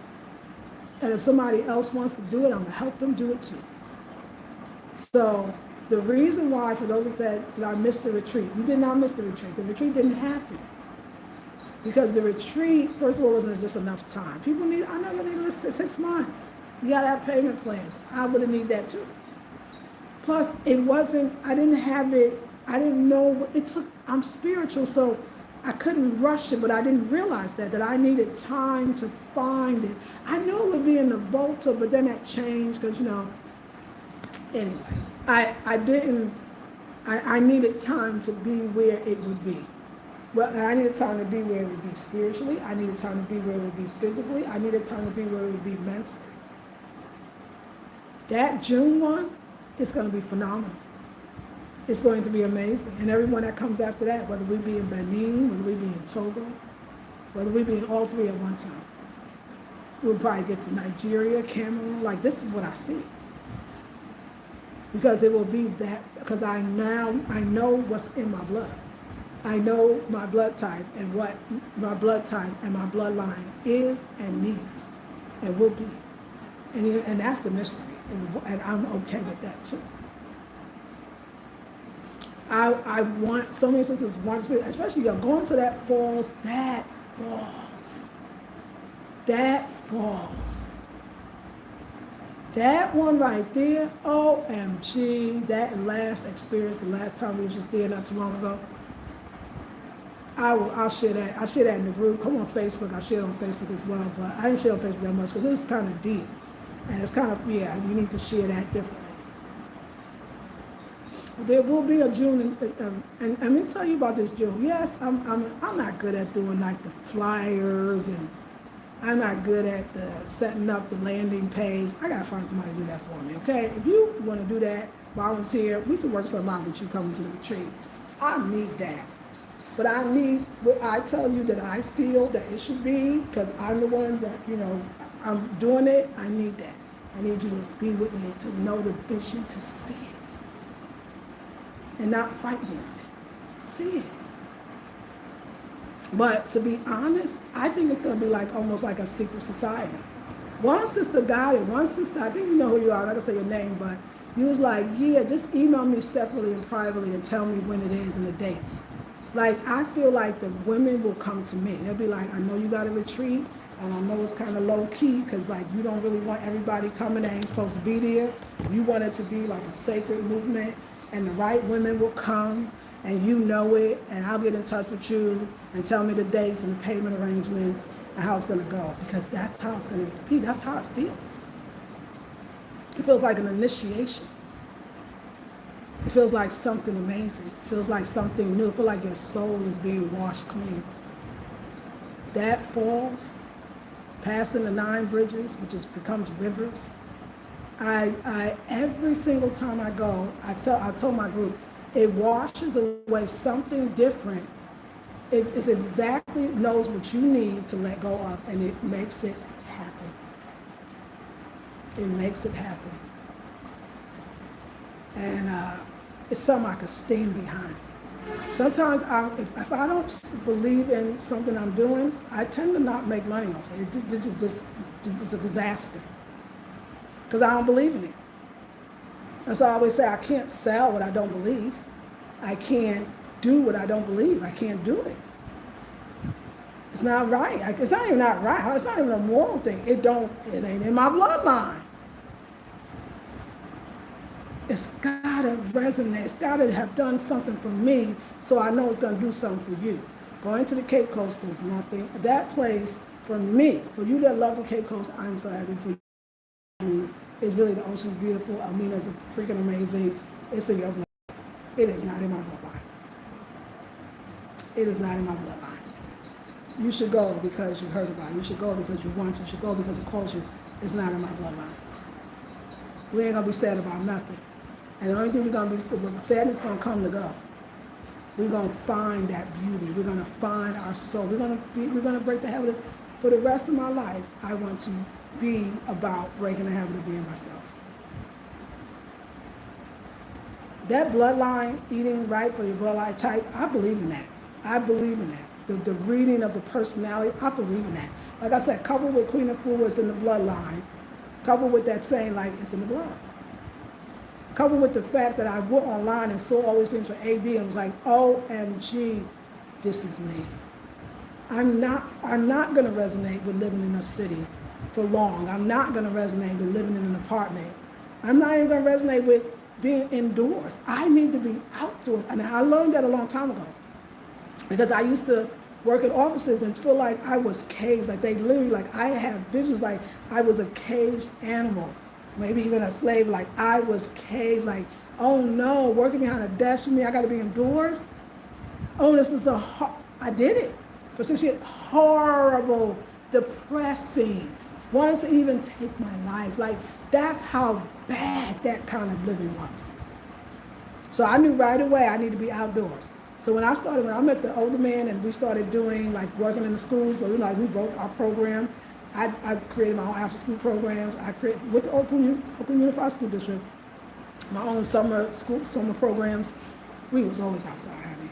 And if somebody else wants to do it, I'm going to help them do it too. So the reason why, for those that said, did I miss the retreat? You did not miss the retreat. The retreat didn't happen. Because the retreat, first of all, wasn't just enough time. People need, I know you need 6 months. You got to have payment plans. I would have needed that too. Plus, it wasn't, I didn't have it, I didn't know, it took, I'm spiritual, so I couldn't rush it, but I didn't realize that I needed time to find it. I knew it would be in the Volta, but then that changed because, you know, anyway, I needed time to be where it would be. Well, I needed time to be where it would be spiritually. I needed time to be where it would be physically. I needed time to be where it would be mentally. That June one is going to be phenomenal. It's going to be amazing. And everyone that comes after that, whether we be in Benin, whether we be in Togo, whether we be in all 3 at one time, we'll probably get to Nigeria, Cameroon. Like, this is what I see. Because it will be that, because I know what's in my blood. I know my blood type and what my blood type and my bloodline is and needs and will be. And that's the mystery. And I'm okay with that too. I want, so many sisters want to, especially you're going to that falls. That one right there, OMG, that last experience, the last time we was just there not too long ago, I'll share that. I'll share that in the group. Come on Facebook. I'll share it on Facebook as well, but I didn't share on Facebook that much because it was kind of deep. And it's kind of, yeah, you need to share that differently. There will be a June, and let me tell you about this June. Yes, I'm not good at doing like the flyers, and I'm not good at the setting up the landing page. I gotta find somebody to do that for me, okay? If you want to do that, volunteer. We can work something out with you coming to the retreat. I need that, but I need what I tell you that I feel that it should be, because I'm the one that I'm doing it. I need that. I need you to be with me, to know the vision, to see it, and not fight me on it. See it. But to be honest, I think it's going to be like almost like a secret society. One sister got it. One sister, I think you know who you are. I'm not going to say your name, but you was like, yeah, just email me separately and privately and tell me when it is and the dates. Like, I feel like the women will come to me. They'll be like, I know you got a retreat, and I know it's kind of low key, because like you don't really want everybody coming that ain't supposed to be there. You want it to be like a sacred movement, and the right women will come, and you know it, and I'll get in touch with you and tell me the dates and the payment arrangements and how it's going to go, because that's how it's going to be. That's how it feels. It feels like an initiation. It feels like something amazing. It feels like something new. It feels like your soul is being washed clean. That falls, passing the 9 bridges, which becomes rivers. I every single time I go, I told my group, it washes away something different. It exactly knows what you need to let go of, and it makes it happen. It makes it happen. And it's something I could stand behind. Sometimes if I don't believe in something I'm doing, I tend to not make money off it. This is a disaster, because I don't believe in it. And so I always say I can't sell what I don't believe. I can't do what I don't believe. I can't do it. It's not right. It's not even not right. It's not even a moral thing. It ain't in my bloodline. It's gotta resonate. It's gotta have done something for me, so I know it's gonna do something for you. Going to the Cape Coast is nothing. That place, for me, for you that love the Cape Coast, I'm so happy for you. It's really, the ocean's beautiful. Almina's freaking amazing. It's in your blood. It is not in my bloodline. It is not in my bloodline. You should go because you heard about it. You should go because you want to. You should go because it calls you. It's not in my bloodline. We ain't gonna be sad about nothing. And the only thing we're gonna be, sadness gonna come to go. We're gonna find that beauty. We're gonna find our soul. We're gonna break the habit. For the rest of my life, I want to be about breaking the habit of being myself. That bloodline, eating right for your bloodline type, I believe in that. I believe in that. The reading of the personality, I believe in that. Like I said, coupled with Queen of Fool is in the bloodline. Coupled with that saying, like, it's in the blood. Coupled with the fact that I went online and saw all these things for AB and was like, OMG, this is me. I'm not going to resonate with living in a city for long. I'm not going to resonate with living in an apartment. I'm not even going to resonate with being indoors. I need to be outdoors. And I learned that a long time ago, because I used to work in offices and feel like I was caged. Like they literally, like I have visions like I was a caged animal, maybe even a slave. Like I was caged, like, oh no, working behind a desk for me, I got to be indoors. Oh, this is I did it for 6 years. Horrible, depressing, wanted to even take my life. Like that's how bad that kind of living was. So I knew right away I need to be outdoors. So when I met the older man and we started doing like working in the schools, but we wrote our program. I created my own after school programs. I created with the Oakland Unified School District, my own summer programs. We was always outside, honey.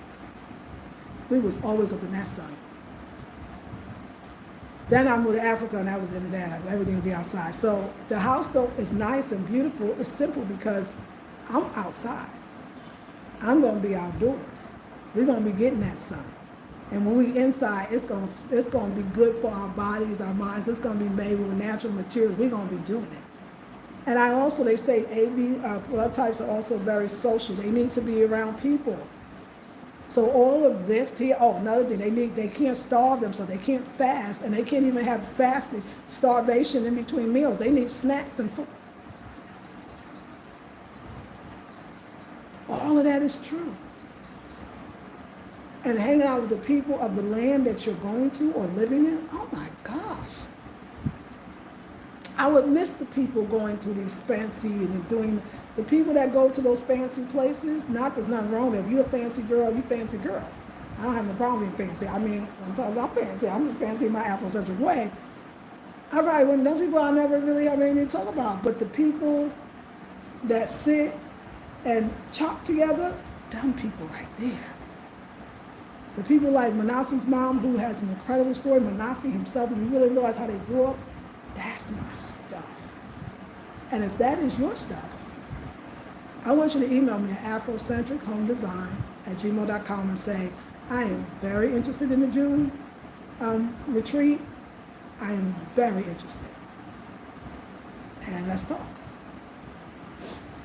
We was always up in that sun. Then I moved to Africa, and that was the end of that. Like, everything would be outside. So the house though is nice and beautiful. It's simple because I'm outside. I'm gonna be outdoors. We're gonna be getting that sun. And when we inside, it's gonna be good for our bodies, our minds. It's gonna be made with natural materials. We're gonna be doing it. And they say AB blood types are also very social. They need to be around people. So all of this here, oh, another thing, they can't starve them, so they can't fast, and they can't even have fasting, starvation in between meals. They need snacks and food. All of that is true. And hanging out with the people of the land that you're going to or living in, oh my gosh. I would miss the people going to these fancy and doing, the people that go to those fancy places, there's nothing wrong with it. If you're a fancy girl, you fancy girl. I don't have no problem being fancy. I mean, sometimes I'm fancy. I'm just fancy in my Afrocentric way. All right, when those people I never really have anything to talk about. But the people that sit and chop together, dumb people right there. The people like Manasseh's mom, who has an incredible story, Manasseh himself, and you really realize how they grew up, that's my stuff. And if that is your stuff, I want you to email me at afrocentrichomedesign@gmail.com and say, I am very interested in the June retreat. I am very interested. And let's talk.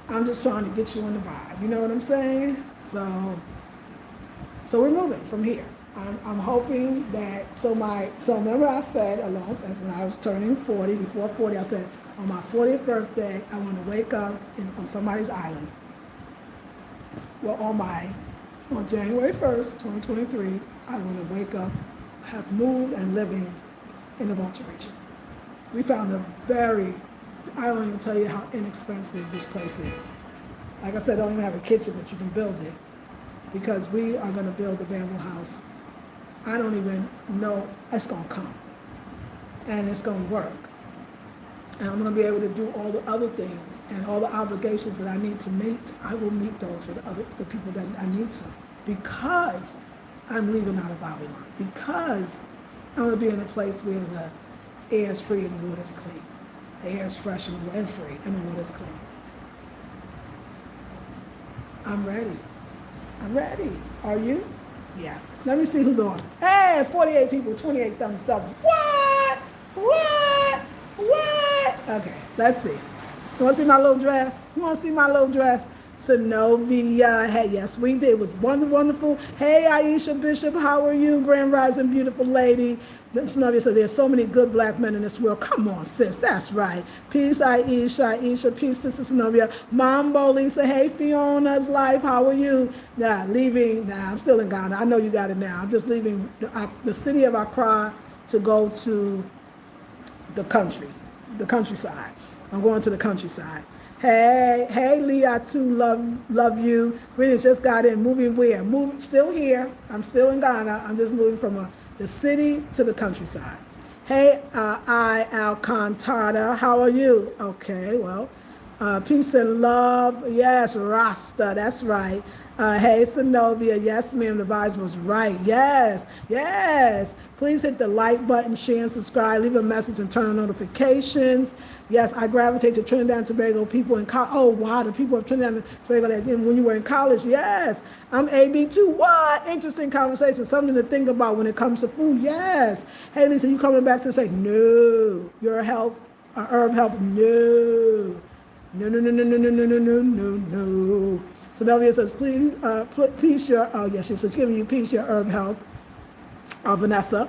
I'm just trying to get you on the vibe. You know what I'm saying? So we're moving from here. I'm hoping that, so remember I said when I was turning 40, before 40, I said, on my 40th birthday, I want to wake up on somebody's island. Well, on January 1st, 2023, I want to wake up, have moved and living in the Volta region. We found I don't even tell you how inexpensive this place is. Like I said, I don't even have a kitchen, but you can build it. Because we are going to build a bamboo house. I don't even know, it's going to come. And it's going to work. And I'm going to be able to do all the other things and all the obligations that I need to meet. I will meet those for the people that I need to. Because I'm leaving out of Babylon. Because I'm going to be in a place where the air is free and the water is clean. The air is fresh and free and the water is clean. I'm ready. I'm ready. Are you? Yeah. Let me see who's on. Hey, 48 people, 28 thumbs up. What? Okay, let's see. You want to see my little dress? Synovia. Hey, yes, we did. It was wonderful. Hey, Aisha Bishop, how are you? Grand Rising, beautiful lady. Synovia said, there's so many good black men in this world. Come on, sis. That's right. Peace, Aisha. Peace, Sister Synovia. Mambo, Lisa. Hey, Fiona's life. How are you? I'm still in Ghana. I know you got it now. I'm just leaving the city of Accra to go to the countryside. I'm going to the countryside. Hey, Leah, too, love you. We just got in, moving where? Still here. I'm still in Ghana. I'm just moving from the city to the countryside. Hey, Alcantara, how are you? Okay, well, peace and love. Yes, Rasta, that's right. Hey, Synovia, yes, ma'am, the vibes was right. Yes. Please hit the like button, share and subscribe, leave a message and turn on notifications. Yes, I gravitate to Trinidad and Tobago people in college. Oh, wow, the people of Trinidad and Tobago that when you were in college. Yes, I'm AB too. What? Interesting conversation, something to think about when it comes to food. Yes. Hey, Lisa, you coming back to say, no, your health, herb health, no. No. So Nelvia says, please, peace your, she says, giving you peace, your herb health. Vanessa.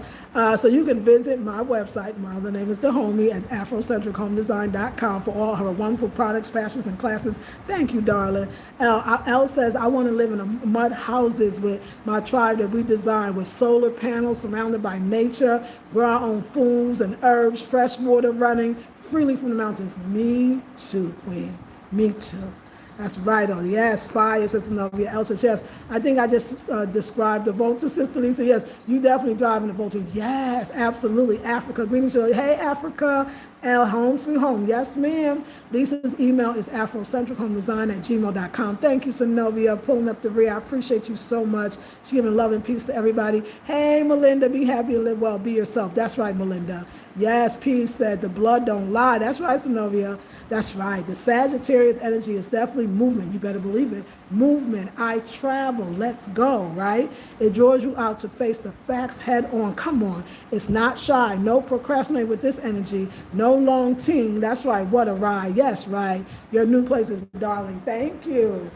So you can visit my website, my other name is Dahomey, at afrocentrichomedesign.com for all her wonderful products, fashions, and classes. Thank you, darling. Elle says, I want to live in mud houses with my tribe that we designed with solar panels surrounded by nature, grow our own foods and herbs, fresh water running freely from the mountains. Me too, Queen. Me too. That's right on. Yes, fire, Sister Novia. Elle says, yes. I think I just described the Volta, Sister Lisa. Yes, you definitely driving the Volta. Yes, absolutely. Africa. Greetings, Shirley. Hey, Africa. Elle, home sweet home. Yes, ma'am. Lisa's email is afrocentrichomedesign@gmail.com. Thank you, Synovia, pulling up the rear. I appreciate you so much. She's giving love and peace to everybody. Hey, Melinda, be happy and live well. Be yourself. That's right, Melinda. Yes, peace said the blood don't lie. That's right, Synovia. That's right. The Sagittarius energy is definitely movement. You better believe it. Movement. I travel. Let's go, right? It draws you out to face the facts head on. Come on. It's not shy. No procrastinate with this energy. No long team. That's right. What a ride. Yes, right. Your new place is darling. Thank you.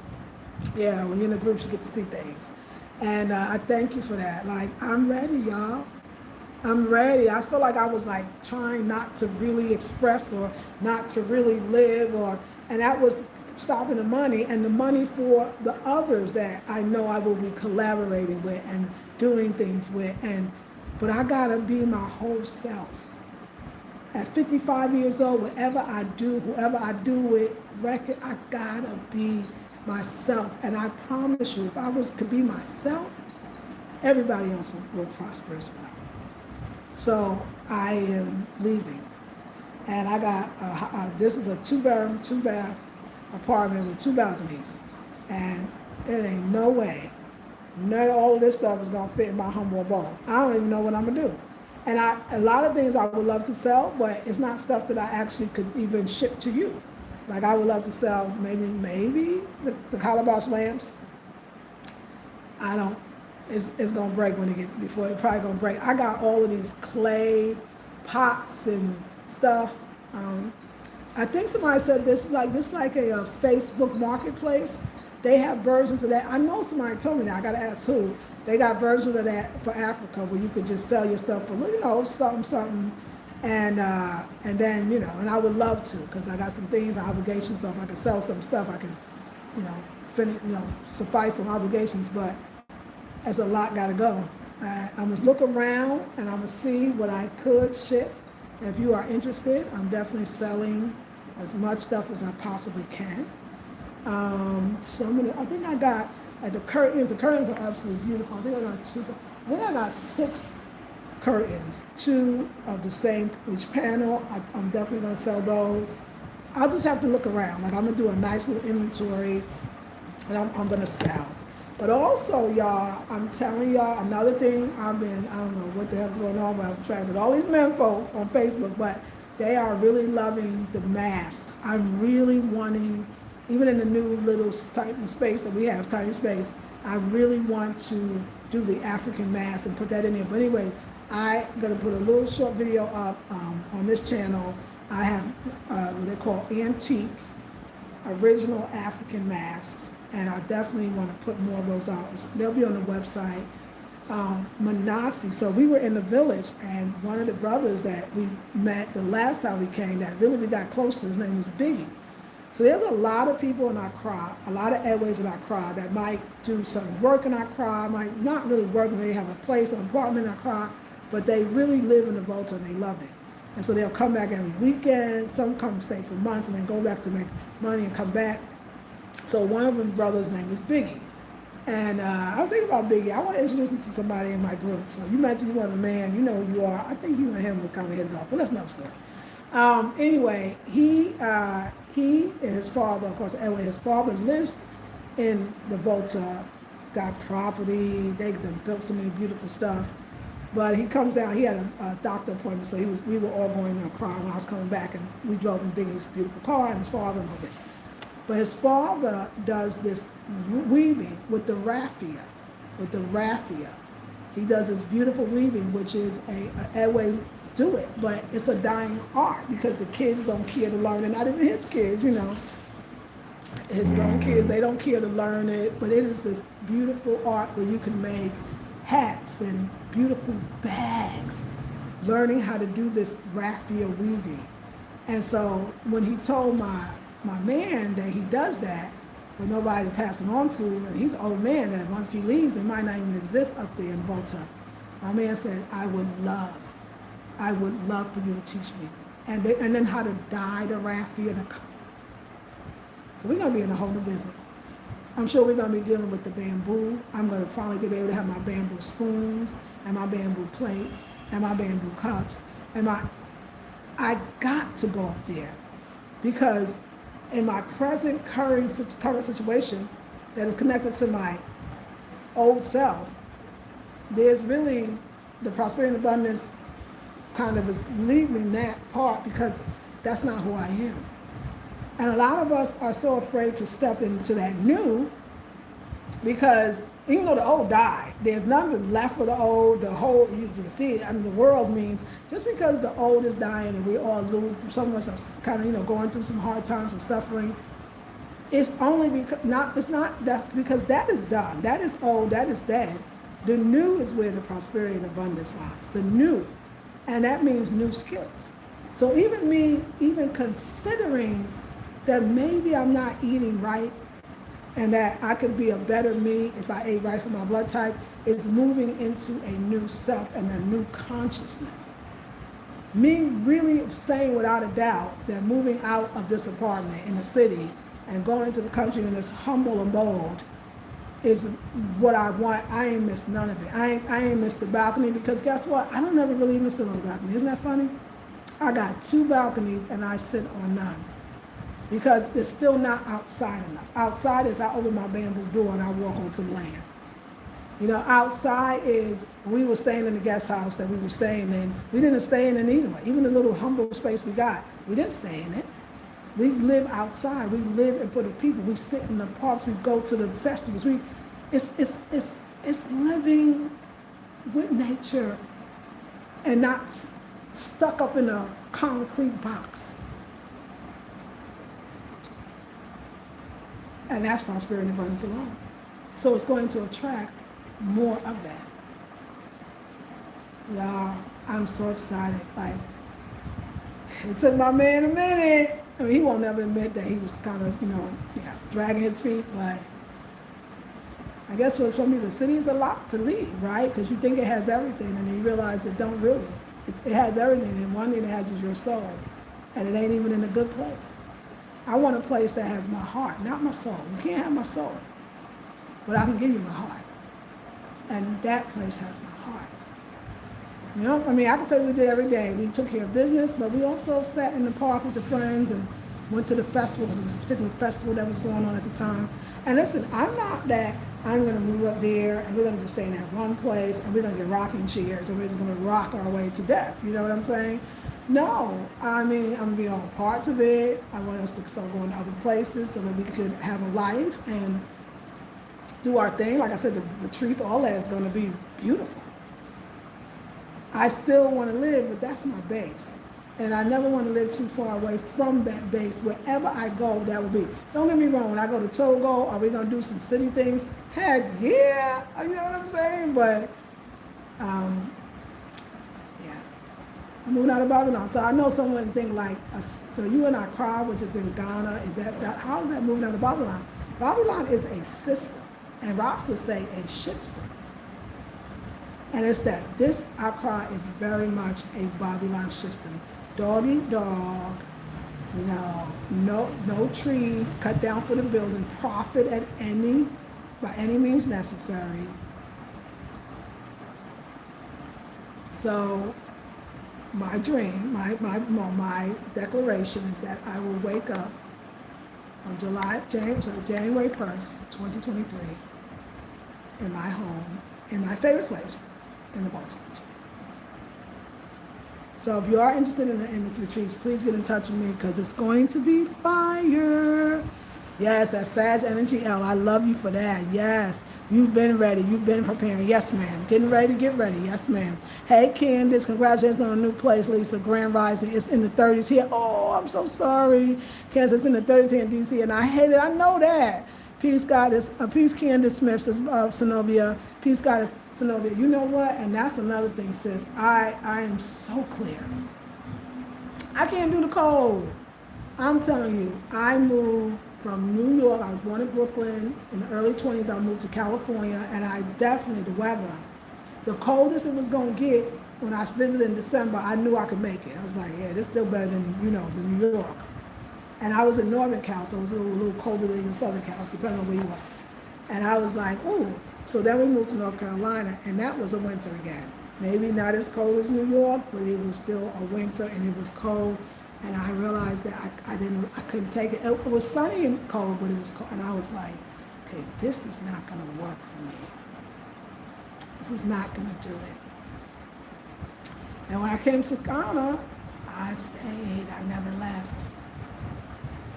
Yeah, when you're in the groups, you get to see things. And I thank you for that. Like, I'm ready, y'all. I'm ready. I feel like I was like trying not to really express or not to really live, and that was stopping the money and the money for the others that I know I will be collaborating with and doing things with. But I gotta be my whole self. At 55 years old, whatever I do, whoever I do with record, I gotta be myself. And I promise you, if I could be myself, everybody else will prosper as well. So I am leaving. And I got, this is a two-bedroom, two-bath apartment with 2 balconies. And it ain't no way, none of all this stuff is gonna fit in my humble abode. I don't even know what I'm gonna do. And a lot of things I would love to sell, but it's not stuff that I actually could even ship to you. Like I would love to sell maybe the calabash lamps. I don't, it's gonna break when it gets, before it probably gonna break. I got all of these clay pots and stuff. I think somebody said this like a Facebook marketplace. They have versions of that. I know somebody told me that. I gotta ask who. They got versions of that for Africa where you could just sell your stuff for, something, and then, and I would love to, because I got some things, obligations, so if I could sell some stuff, I can, finish, suffice some obligations, but there's a lot gotta go. I'm gonna look around and I'm gonna see what I could ship. If you are interested, I'm definitely selling as much stuff as I possibly can. I think I got, the curtains are absolutely beautiful. I think I got 6 curtains, 2 of the same each panel. I'm definitely gonna sell those. I'll just have to look around. Like I'm gonna do a nice little inventory and I'm gonna sell. But also, y'all, I'm telling y'all another thing. I don't know what the hell's going on, but I'm trying with all these men folk on Facebook, but they are really loving the masks. I'm really wanting, even in the new little tiny space that we have, tiny space, I really want to do the African mask and put that in there. But anyway, I'm gonna put a little short video up on this channel. I have what they call antique, original African masks, and I definitely want to put more of those out. They'll be on the website. Manasi. So we were in the village, and one of the brothers that we met the last time we came, that really we got close to, his name was Biggie. So there's a lot of people in Accra, a lot of airways in Accra that might do some work in Accra, might not really work, they have a place, an apartment in Accra, but they really live in the Volta and they love it. And so they'll come back every weekend, some come stay for months and then go back to make money and come back. So one of them brothers' name is Biggie. And I was thinking about Biggie. I want to introduce him to somebody in my group. So you mentioned you want a man, you know who you are. I think you and him would kind of hit it off, but that's not a story. Anyway, he and his father, of course, anyway, his father lives in the Volta, got property, they built some really beautiful stuff. But he comes down, he had a doctor appointment, so we were all going to Accra when I was coming back, and we drove in Biggie's beautiful car, and his father and all that. But his father does this weaving with the raffia, He does this beautiful weaving, which is airways do it, but it's a dying art because the kids don't care to learn it, not even his kids, his grown kids, they don't care to learn it, but it is this beautiful art where you can make hats and beautiful bags, learning how to do this raffia weaving. And so when he told my man that he does that for nobody to pass it on to, and he's an old man that once he leaves, it might not even exist up there in Volta. My man said, I would love for you to teach me. And then how to dye the raffia. So we're gonna be in a whole new business. I'm sure we're gonna be dealing with the bamboo. I'm gonna finally be able to have my bamboo spoons and my bamboo plates and my bamboo cups. I got to go up there because in my present current situation that is connected to my old self, there's really the prosperity and abundance kind of is leaving that part because that's not who I am. And a lot of us are so afraid to step into that new because even though the old died, there's nothing left for the old, you can see it. I mean, the world means just because the old is dying and we all lose, some of us are kind of, going through some hard times or suffering, It's only because not. It's not that because that is done. That is old. That is dead. The new is where the prosperity and abundance lies. The new, and that means new skills. So even me, even considering that maybe I'm not eating right, and that I could be a better me if I ate right for my blood type, is moving into a new self and a new consciousness. Me really saying without a doubt that moving out of this apartment in the city and going into the country in this humble abode is what I want. I ain't missed none of it. I ain't missed the balcony, because guess what? I don't ever really miss it on the balcony. Isn't that funny? I got 2 balconies and I sit on none, because it's still not outside enough. Outside is I open my bamboo door and I walk onto the land. You know, outside is, we were staying in the guest house that we were staying in. We didn't stay in it anyway. Even the little humble space we got, we didn't stay in it. We live outside. We live for the people. We sit in the parks. We go to the festivals. It's living with nature and not stuck up in a concrete box. And that's prosperity and abundance alone. So it's going to attract more of that. Y'all, I'm so excited. Like, it took my man a minute. I mean, he won't ever admit that he was kind of, dragging his feet, but I guess for some people, the city is a lot to leave, right? Because you think it has everything, and then you realize it don't really. It has everything, and one thing it has is your soul, and it ain't even in a good place. I want a place that has my heart, not my soul. You can't have my soul, but I can give you my heart. And that place has my heart. You know, I mean, I can tell you we did every day. We took care of business, but we also sat in the park with the friends and went to the festival, because it was a particular festival that was going on at the time. And listen, I'm not that I'm going to move up there and we're going to just stay in that one place and we're going to get rocking chairs and we're just going to rock our way to death. You know what I'm saying? No, I mean, I'm going to be on parts of it. I want us to start going to other places so that we could have a life and do our thing. Like I said, the retreats, all that is going to be beautiful. I still want to live, but that's my base. And I never want to live too far away from that base. Wherever I go, that will be. Don't get me wrong, when I go to Togo, are we going to do some city things? Heck yeah, you know what I'm saying? But, yeah, I'm moving out of Babylon. So I know someone think like, so you in Accra, which is in Ghana, how is that moving out of Babylon? Babylon is a system, and Rasta say a shitstorm. And it's that this Accra is very much a Babylon system. Dog eat dog, no trees cut down for the building, profit by any means necessary. So my dream, my declaration is that I will wake up on January 1st, 2023, in my home, in my favorite place, in the Baltimore region. So if you are interested in the retreats, please get in touch with me because it's going to be fire. Yes, that Sag energy, L. I love you for that. Yes, you've been ready. You've been preparing. Yes, ma'am. Getting ready to get ready. Yes, ma'am. Hey, Candace, congratulations on a new place, Lisa. Grand Rising. It's in the 30s here. Oh, I'm so sorry. Candace, it's in the 30s here in D.C., and I hate it. I know that. Peace, Goddess. Peace, Candace Smith, says Synovia. Peace, Goddess, Synovia. You know what? And that's another thing, sis. I am so clear. I can't do the cold. I'm telling you, I moved from New York. I was born in Brooklyn. In the early 20s, I moved to California, and I definitely, the weather, the coldest it was going to get when I visited in December, I knew I could make it. I was like, yeah, this is still better than, than New York. And I was in Northern Cal, so it was a little colder than even Southern Cal, depending on where you were. And I was like, ooh. So then we moved to North Carolina, and that was a winter again. Maybe not as cold as New York, but it was still a winter, and it was cold. And I realized that I couldn't take it. It was sunny and cold, but it was cold. And I was like, okay, this is not going to work for me. This is not going to do it. And when I came to Ghana, I stayed. I never left.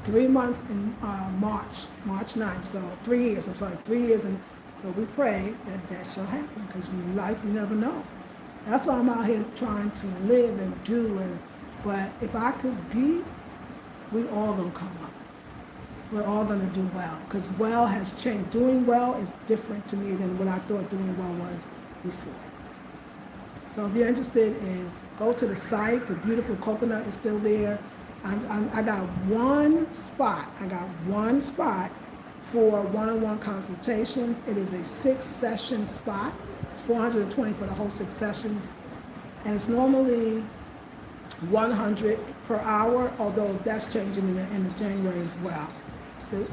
3 months in March 9th. So 3 years. 3 years. And so we pray that shall happen because in life you never know. That's why I'm out here trying to live and do. But if I could be, we all gonna come up. we're all going to do well, because well has changed. Doing well is different to me than what I thought doing well was before. So if you're interested in, go to the site. The beautiful coconut is still there. I got one spot. For one-on-one consultations. It is a 6-session spot. It's $420 for the whole 6 sessions. And it's normally $100 per hour, although that's changing in January as well. The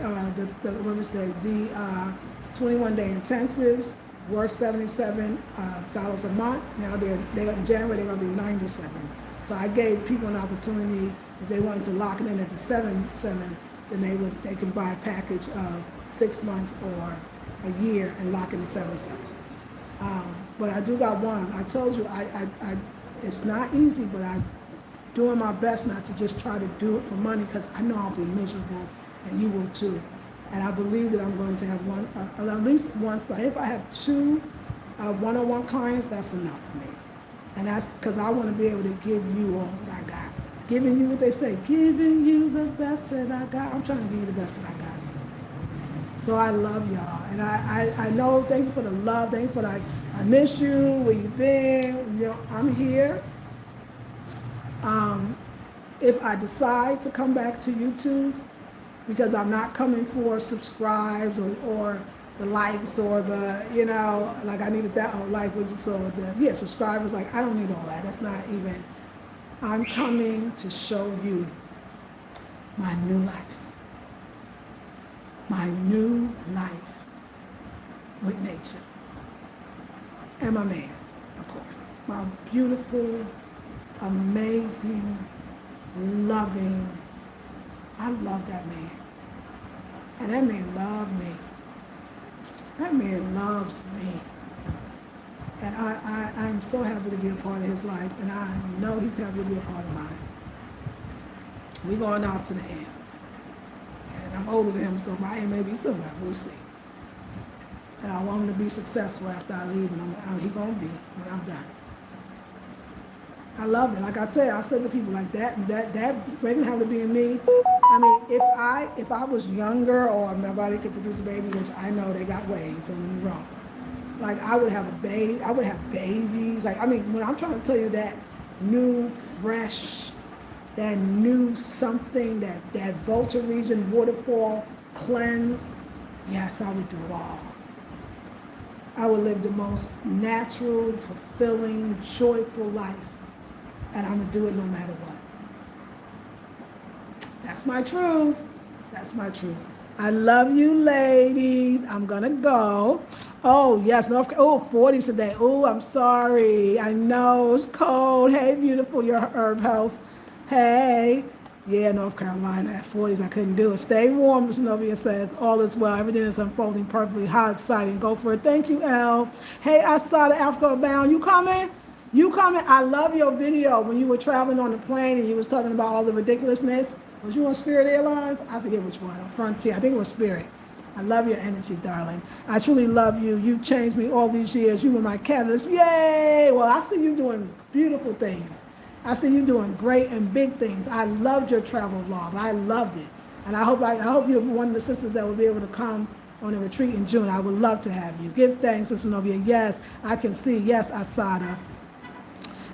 21-day intensives were $77 a month. Now in January they're going to be $97. So I gave people an opportunity, if they wanted to lock it in at the 7, then they can buy a package of 6 months or a year and lock in the 77. But I do got one. I told you, it's not easy, but I'm doing my best not to just try to do it for money, because I know I'll be miserable, and you will too. And I believe that I'm going to have at least one spot. If I have 2 one-on-one clients, that's enough for me. And that's because I want to be able to give you all that I got. Giving you what they say, giving you the best that I got. I'm trying to give you the best that I got. So I love y'all. And I know, thank you for the love. Thank you for the, I miss you, where you been. You know, I'm here. If I decide to come back to YouTube, because I'm not coming for subscribes or the likes or the, you know, like I needed that, or like, subscribers, like I don't need all that. That's not even, I'm coming to show you my new life. My new life with nature. And my man, of course. My beautiful, amazing, loving, I love that man. And that man loved me. That man loves me. And I'm so happy to be a part of his life, and I know he's happy to be a part of mine. We're going out to the end. And I'm older than him, so my end may be sooner. We'll see. And I want him to be successful after I leave, and he's going to be when I'm done. I love it. Like I said to people like that Reagan having to be in me. I mean, if I was younger or nobody could produce a baby, which I know they got ways, don't get me wrong. Like I would have a baby, I would have babies. Like, I mean, when I'm trying to tell you that new, fresh, that new something, that Volta region waterfall cleanse, yes, I would do it all. I would live the most natural, fulfilling, joyful life. And I'm gonna do it no matter what. That's my truth. That's my truth. I love you, ladies. I'm gonna go. Oh, yes, North Carolina. Oh, 40 today. Oh, I'm sorry. I know it's cold. Hey, beautiful, your herb health. Hey. Yeah, North Carolina at 40s. I couldn't do it. Stay warm, Zenobia says. All is well. Everything is unfolding perfectly. How exciting. Go for it. Thank you, Elle. Hey, I saw the Africa Bound. You coming? You coming? I love your video when you were traveling on the plane and you was talking about all the ridiculousness. Was you on Spirit Airlines? I forget which one. On Frontier. I think it was Spirit. I love your energy, darling. I truly love you. You've changed me all these years. You were my catalyst. Yay! Well, I see you doing beautiful things. I see you doing great and big things. I loved your travel vlog. I loved it. And I hope you're one of the sisters that will be able to come on a retreat in June. I would love to have you. Give thanks, Sister Novia. Yes, I can see. Yes, Asada.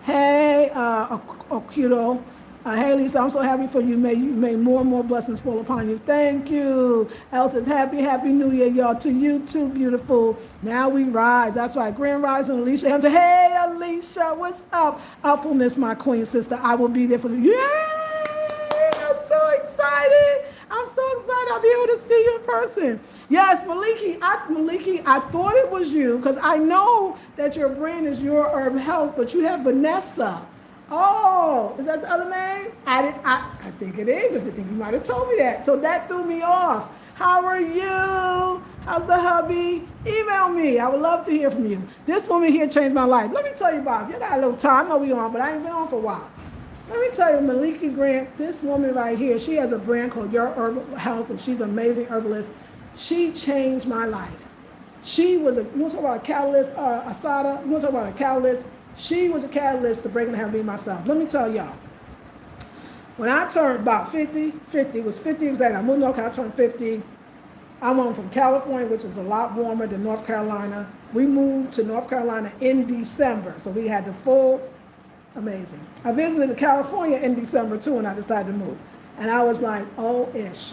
Hey, Okudo. Hey, Lisa, I'm so happy for you. May more and more blessings fall upon you. Thank you. Elle says, happy New Year, y'all. To you too, beautiful. Now we rise. That's right. Grand Rising, Alicia Hampton. Hey, Alicia, what's up? Upfulness, my queen sister. I will be there for you. Yay! I'm so excited. I'm so excited I'll be able to see you in person. Yes, Maliki, I thought it was you because I know that your brand is Your Herb Health, but you have Vanessa. Oh, is that the other name? I think it is. If you think you might have told me that. So that threw me off. How are you? How's the hubby? Email me. I would love to hear from you. This woman here changed my life. Let me tell you about it. You got a little time. I know we on, but I ain't been on for a while. Let me tell you, Maliki Grant, this woman right here, she has a brand called Your Herb Health, and she's an amazing herbalist. She changed my life. She was you want to talk about a catalyst, Asada? You want to talk about a catalyst? She was a catalyst to breaking the habit of being myself. Let me tell y'all. When I turned about 50, it was 50 exactly. I moved to North Carolina, I turned 50. I went from California, which is a lot warmer than North Carolina. We moved to North Carolina in December, so we had the full, amazing. I visited California in December too, and I decided to move. And I was like, oh-ish.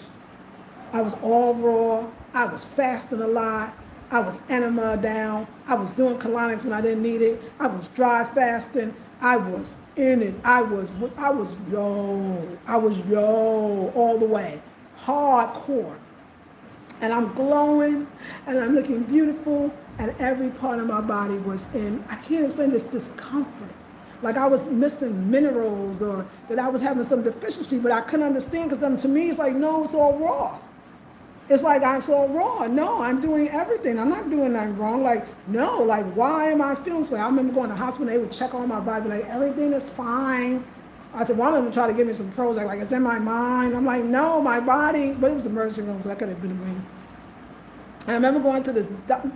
I was all raw. I was fasting a lot. I was enema down. I was doing colonics when I didn't need it. I was dry fasting. I was in it. I was yo all the way, hardcore. And I'm glowing, and I'm looking beautiful, and every part of my body was in, I can't explain this discomfort. Like I was missing minerals, or that I was having some deficiency, but I couldn't understand, because to me, it's like, no, it's all raw. It's like, I'm so raw. No, I'm doing everything. I'm not doing nothing wrong. Like, no, like, why am I feeling so? I remember going to the hospital, they would check on my body, like, everything is fine. I said, one of them tried to give me some Prozac, like, it's in my mind. I'm like, no, my body, but it was emergency room, so that could have been a ring. And I remember going to this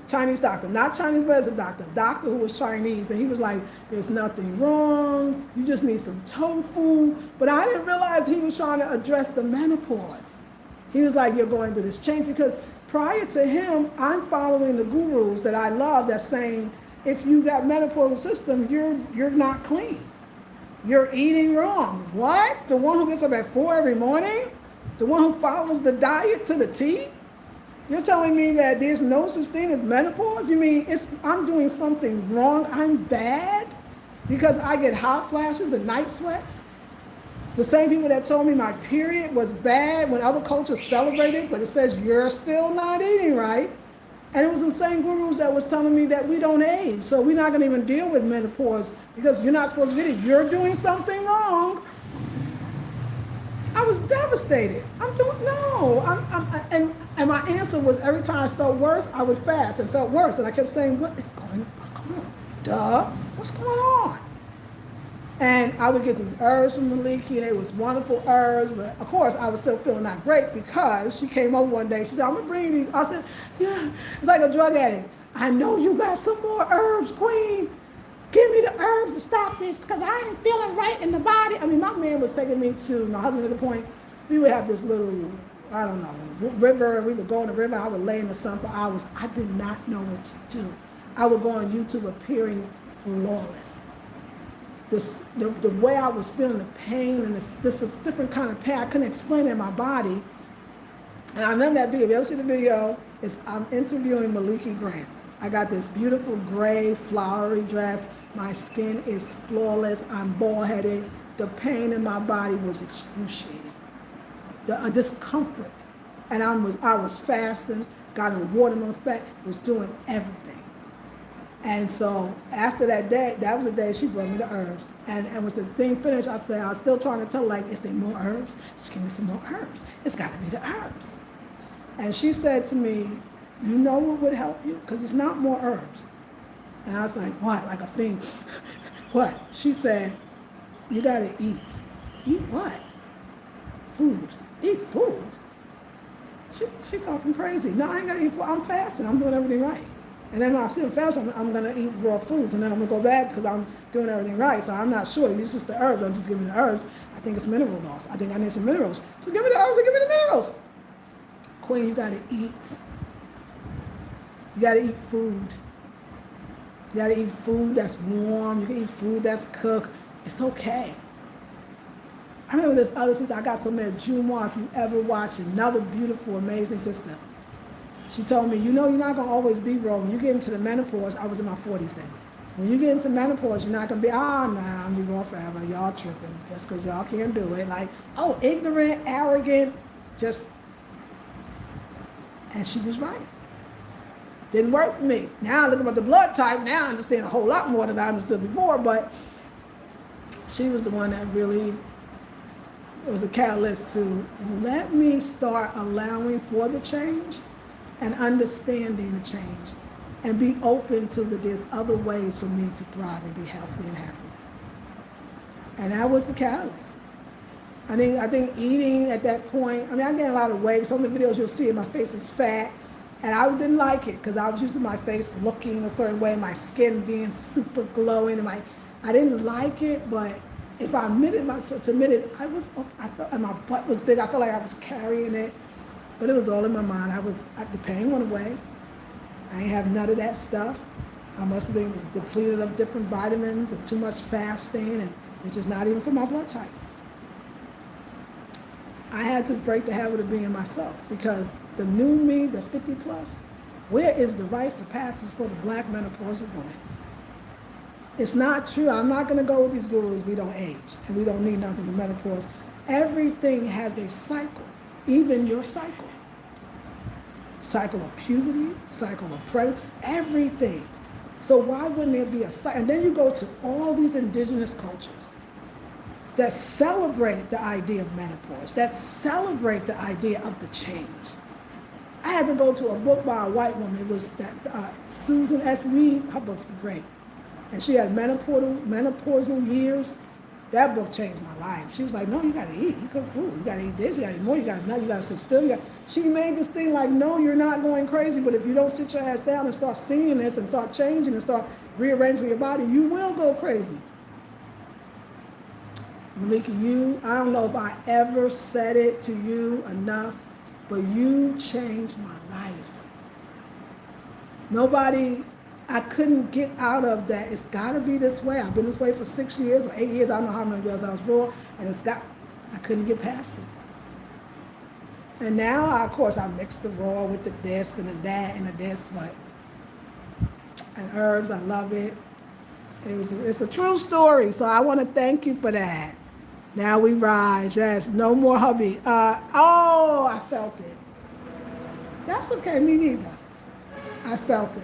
Chinese doctor, not Chinese medicine doctor who was Chinese, and he was like, there's nothing wrong, you just need some tofu. But I didn't realize he was trying to address the menopause. He was like, you're going through this change, because prior to him, I'm following the gurus that I love that's saying, if you got menopausal system, you're not clean. You're eating wrong. What? The one who gets up at 4 every morning? The one who follows the diet to the T? You're telling me that there's no such thing as menopause? You mean I'm doing something wrong? I'm bad because I get hot flashes and night sweats? The same people that told me my period was bad when other cultures celebrated, but it says you're still not eating right. And it was the same gurus that was telling me that we don't age, so we're not going to even deal with menopause because you're not supposed to get it. You're doing something wrong. I was devastated. And my answer was, every time I felt worse, I would fast and felt worse. And I kept saying, what is going on? Duh, what's going on? And I would get these herbs from Maliki, and it was wonderful herbs, but of course I was still feeling not great, because she came over one day, she said, I'm gonna bring you these. I said, yeah, it's like a drug addict. I know you got some more herbs, queen. Give me the herbs to stop this, because I ain't feeling right in the body. I mean, my man was taking me to, my husband at the point, we would have this little, I don't know, river, and we would go in the river, I would lay in the sun for hours. I did not know what to do. I would go on YouTube appearing flawless. The way I was feeling, the pain, and this different kind of pain, I couldn't explain it in my body. And I remember that video. If you ever see the video, I'm interviewing Maliki Grant. I got this beautiful gray flowery dress. My skin is flawless. I'm bald-headed. The pain in my body was excruciating. The discomfort. And I was fasting, got on watermelon fat, was doing everything. And so after that day, that was the day she brought me the herbs. And when the thing finished, I said, I was still trying to tell her, like, is there more herbs? Just give me some more herbs. It's got to be the herbs. And she said to me, you know what would help you? Because it's not more herbs. And I was like, what? Like a thing? What? She said, you got to eat. Eat what? Food. Eat food? She talking crazy. No, I ain't got to eat food. I'm fasting. I'm doing everything right. And then when I'm still fasting, I'm going to eat raw foods. And then I'm going to go back because I'm doing everything right. So I'm not sure. It's just the herbs. I'm just giving the herbs. I think it's mineral loss. I think I need some minerals. So give me the herbs and give me the minerals. Queen, you got to eat. You got to eat food. You got to eat food that's warm. You can eat food that's cooked. It's okay. I remember this other sister. I got so many Jumar, if you ever watch, another beautiful, amazing sister. She told me, you know, you're not going to always be raw. When you get into the menopause, I was in my 40s then. When you get into menopause, you're not going to be, nah, I'm going to be raw forever. Y'all tripping just because y'all can't do it. Like, oh, ignorant, arrogant, just. And she was right. Didn't work for me. Now I look at the blood type. Now I understand a whole lot more than I understood before. But she was the one that really was a catalyst to let me start allowing for the change and understanding the change, and be open to that there's other ways for me to thrive and be healthy and happy. And that was the catalyst. I think eating at that point, I gained a lot of weight. Some of the videos you'll see, my face is fat, and I didn't like it because I was used to my face looking a certain way, my skin being super glowing, and I didn't like it, but if I admitted myself to admit it, I felt, and my butt was big. I felt like I was carrying it, but it was all in my mind. The pain went away. I ain't have none of that stuff. I must have been depleted of different vitamins and too much fasting, and which is not even for my blood type. I had to break the habit of being myself, because the new me, the 50 plus, where is the rites of passage for the black menopausal woman? It's not true. I'm not going to go with these gurus. We don't age and we don't need nothing for menopause. Everything has a cycle, even your cycle. Cycle of puberty, cycle of pregnancy, everything. So why wouldn't there be a cycle? And then you go to all these indigenous cultures that celebrate the idea of menopause, that celebrate the idea of the change. I had to go to a book by a white woman. It was that Susan S. Reed. Her books were great. And she had menopausal years. That book changed my life. She was like, no, you gotta eat. You cook food. You gotta eat this. You gotta eat more. You gotta sit still. She made this thing like, no, you're not going crazy. But if you don't sit your ass down and start singing this and start changing and start rearranging your body, you will go crazy. Malika, I don't know if I ever said it to you enough, but you changed my life. I couldn't get out of that. It's got to be this way. I've been this way for 6 years or 8 years. I don't know how many years I was raw, and I couldn't get past it. And now, of course, I mix the raw with the this and the that and the this, and herbs. I love it. It's a true story. So I want to thank you for that. Now we rise. Yes, no more hubby. I felt it. That's okay. Me neither. I felt it.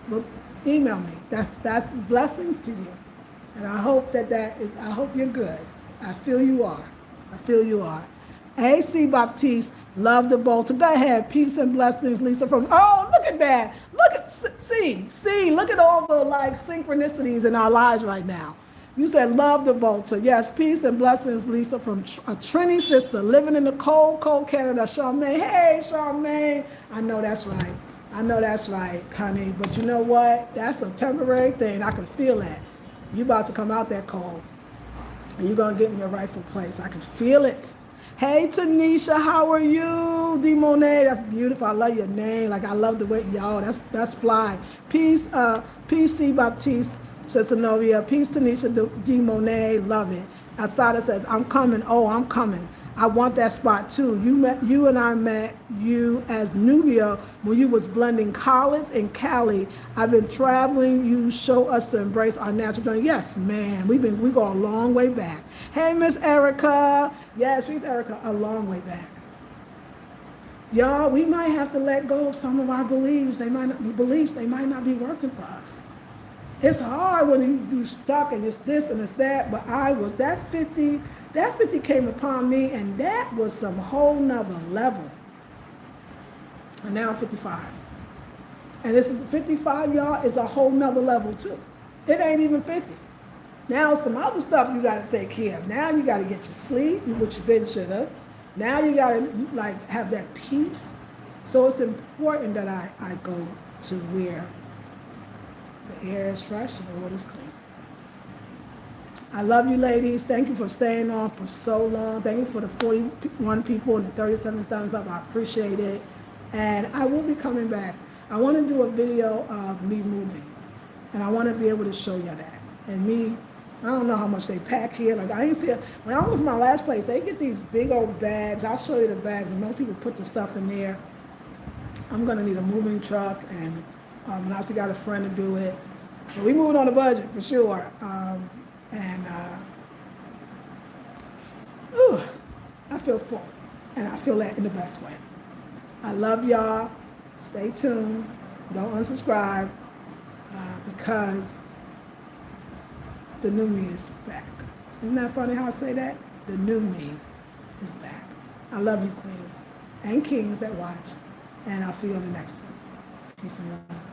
Well, email me. That's blessings to you. And I hope I hope you're good. I feel you are. Hey, C. Baptiste, love the Volta. Go ahead. Peace and blessings, Lisa look at that. Look at all the synchronicities in our lives right now. You said love the Volta. Yes, peace and blessings, Lisa, from a Trini sister living in the cold Canada. Charmaine. Hey, Charmaine. I know that's right, honey. But you know what? That's a temporary thing. I can feel that. You about to come out that cold. And you're going to get in your rightful place. I can feel it. Hey, Tanisha, how are you? D. Monet, that's beautiful. I love your name. I love the way, y'all. That's fly. Peace, C. Baptiste, Cesanovia. Peace, Tanisha, D. Monet. Love it. Asada says, I'm coming. Oh, I'm coming. I want that spot too. You and I met you as Nubia when you was blending collards in Cali. I've been traveling. You show us to embrace our natural journey. Yes, man. We go a long way back. Hey, Miss Erica. Yes, Miss Erica, a long way back. Y'all, we might have to let go of some of our beliefs. They might not be working for us. It's hard when you're stuck and it's this and it's that. But that 50 came upon me, and that was some whole nother level. And now I'm 55. And this is 55, y'all, is a whole nother level too. It ain't even 50. Now some other stuff you gotta take care of. Now you gotta get your sleep, which you should have. Now you gotta have that peace. So it's important that I go to where the air is fresh and the water is clean. I love you, ladies. Thank you for staying on for so long. Thank you for the 41 people and the 37 thumbs up. I appreciate it. And I will be coming back. I want to do a video of me moving. And I want to be able to show you that. And me, I don't know how much they pack here. I ain't see it. When I went to my last place, they get these big old bags. I'll show you the bags. And most people put the stuff in there. I'm going to need a moving truck. And I also got a friend to do it. So we moving on a budget for sure. I feel full, and I feel that in the best way. I love y'all. Stay tuned. Don't unsubscribe because the new me is back. Isn't that funny how I say that? The new me is back. I love you, queens and kings that watch, and I'll see you on the next one. Peace and love.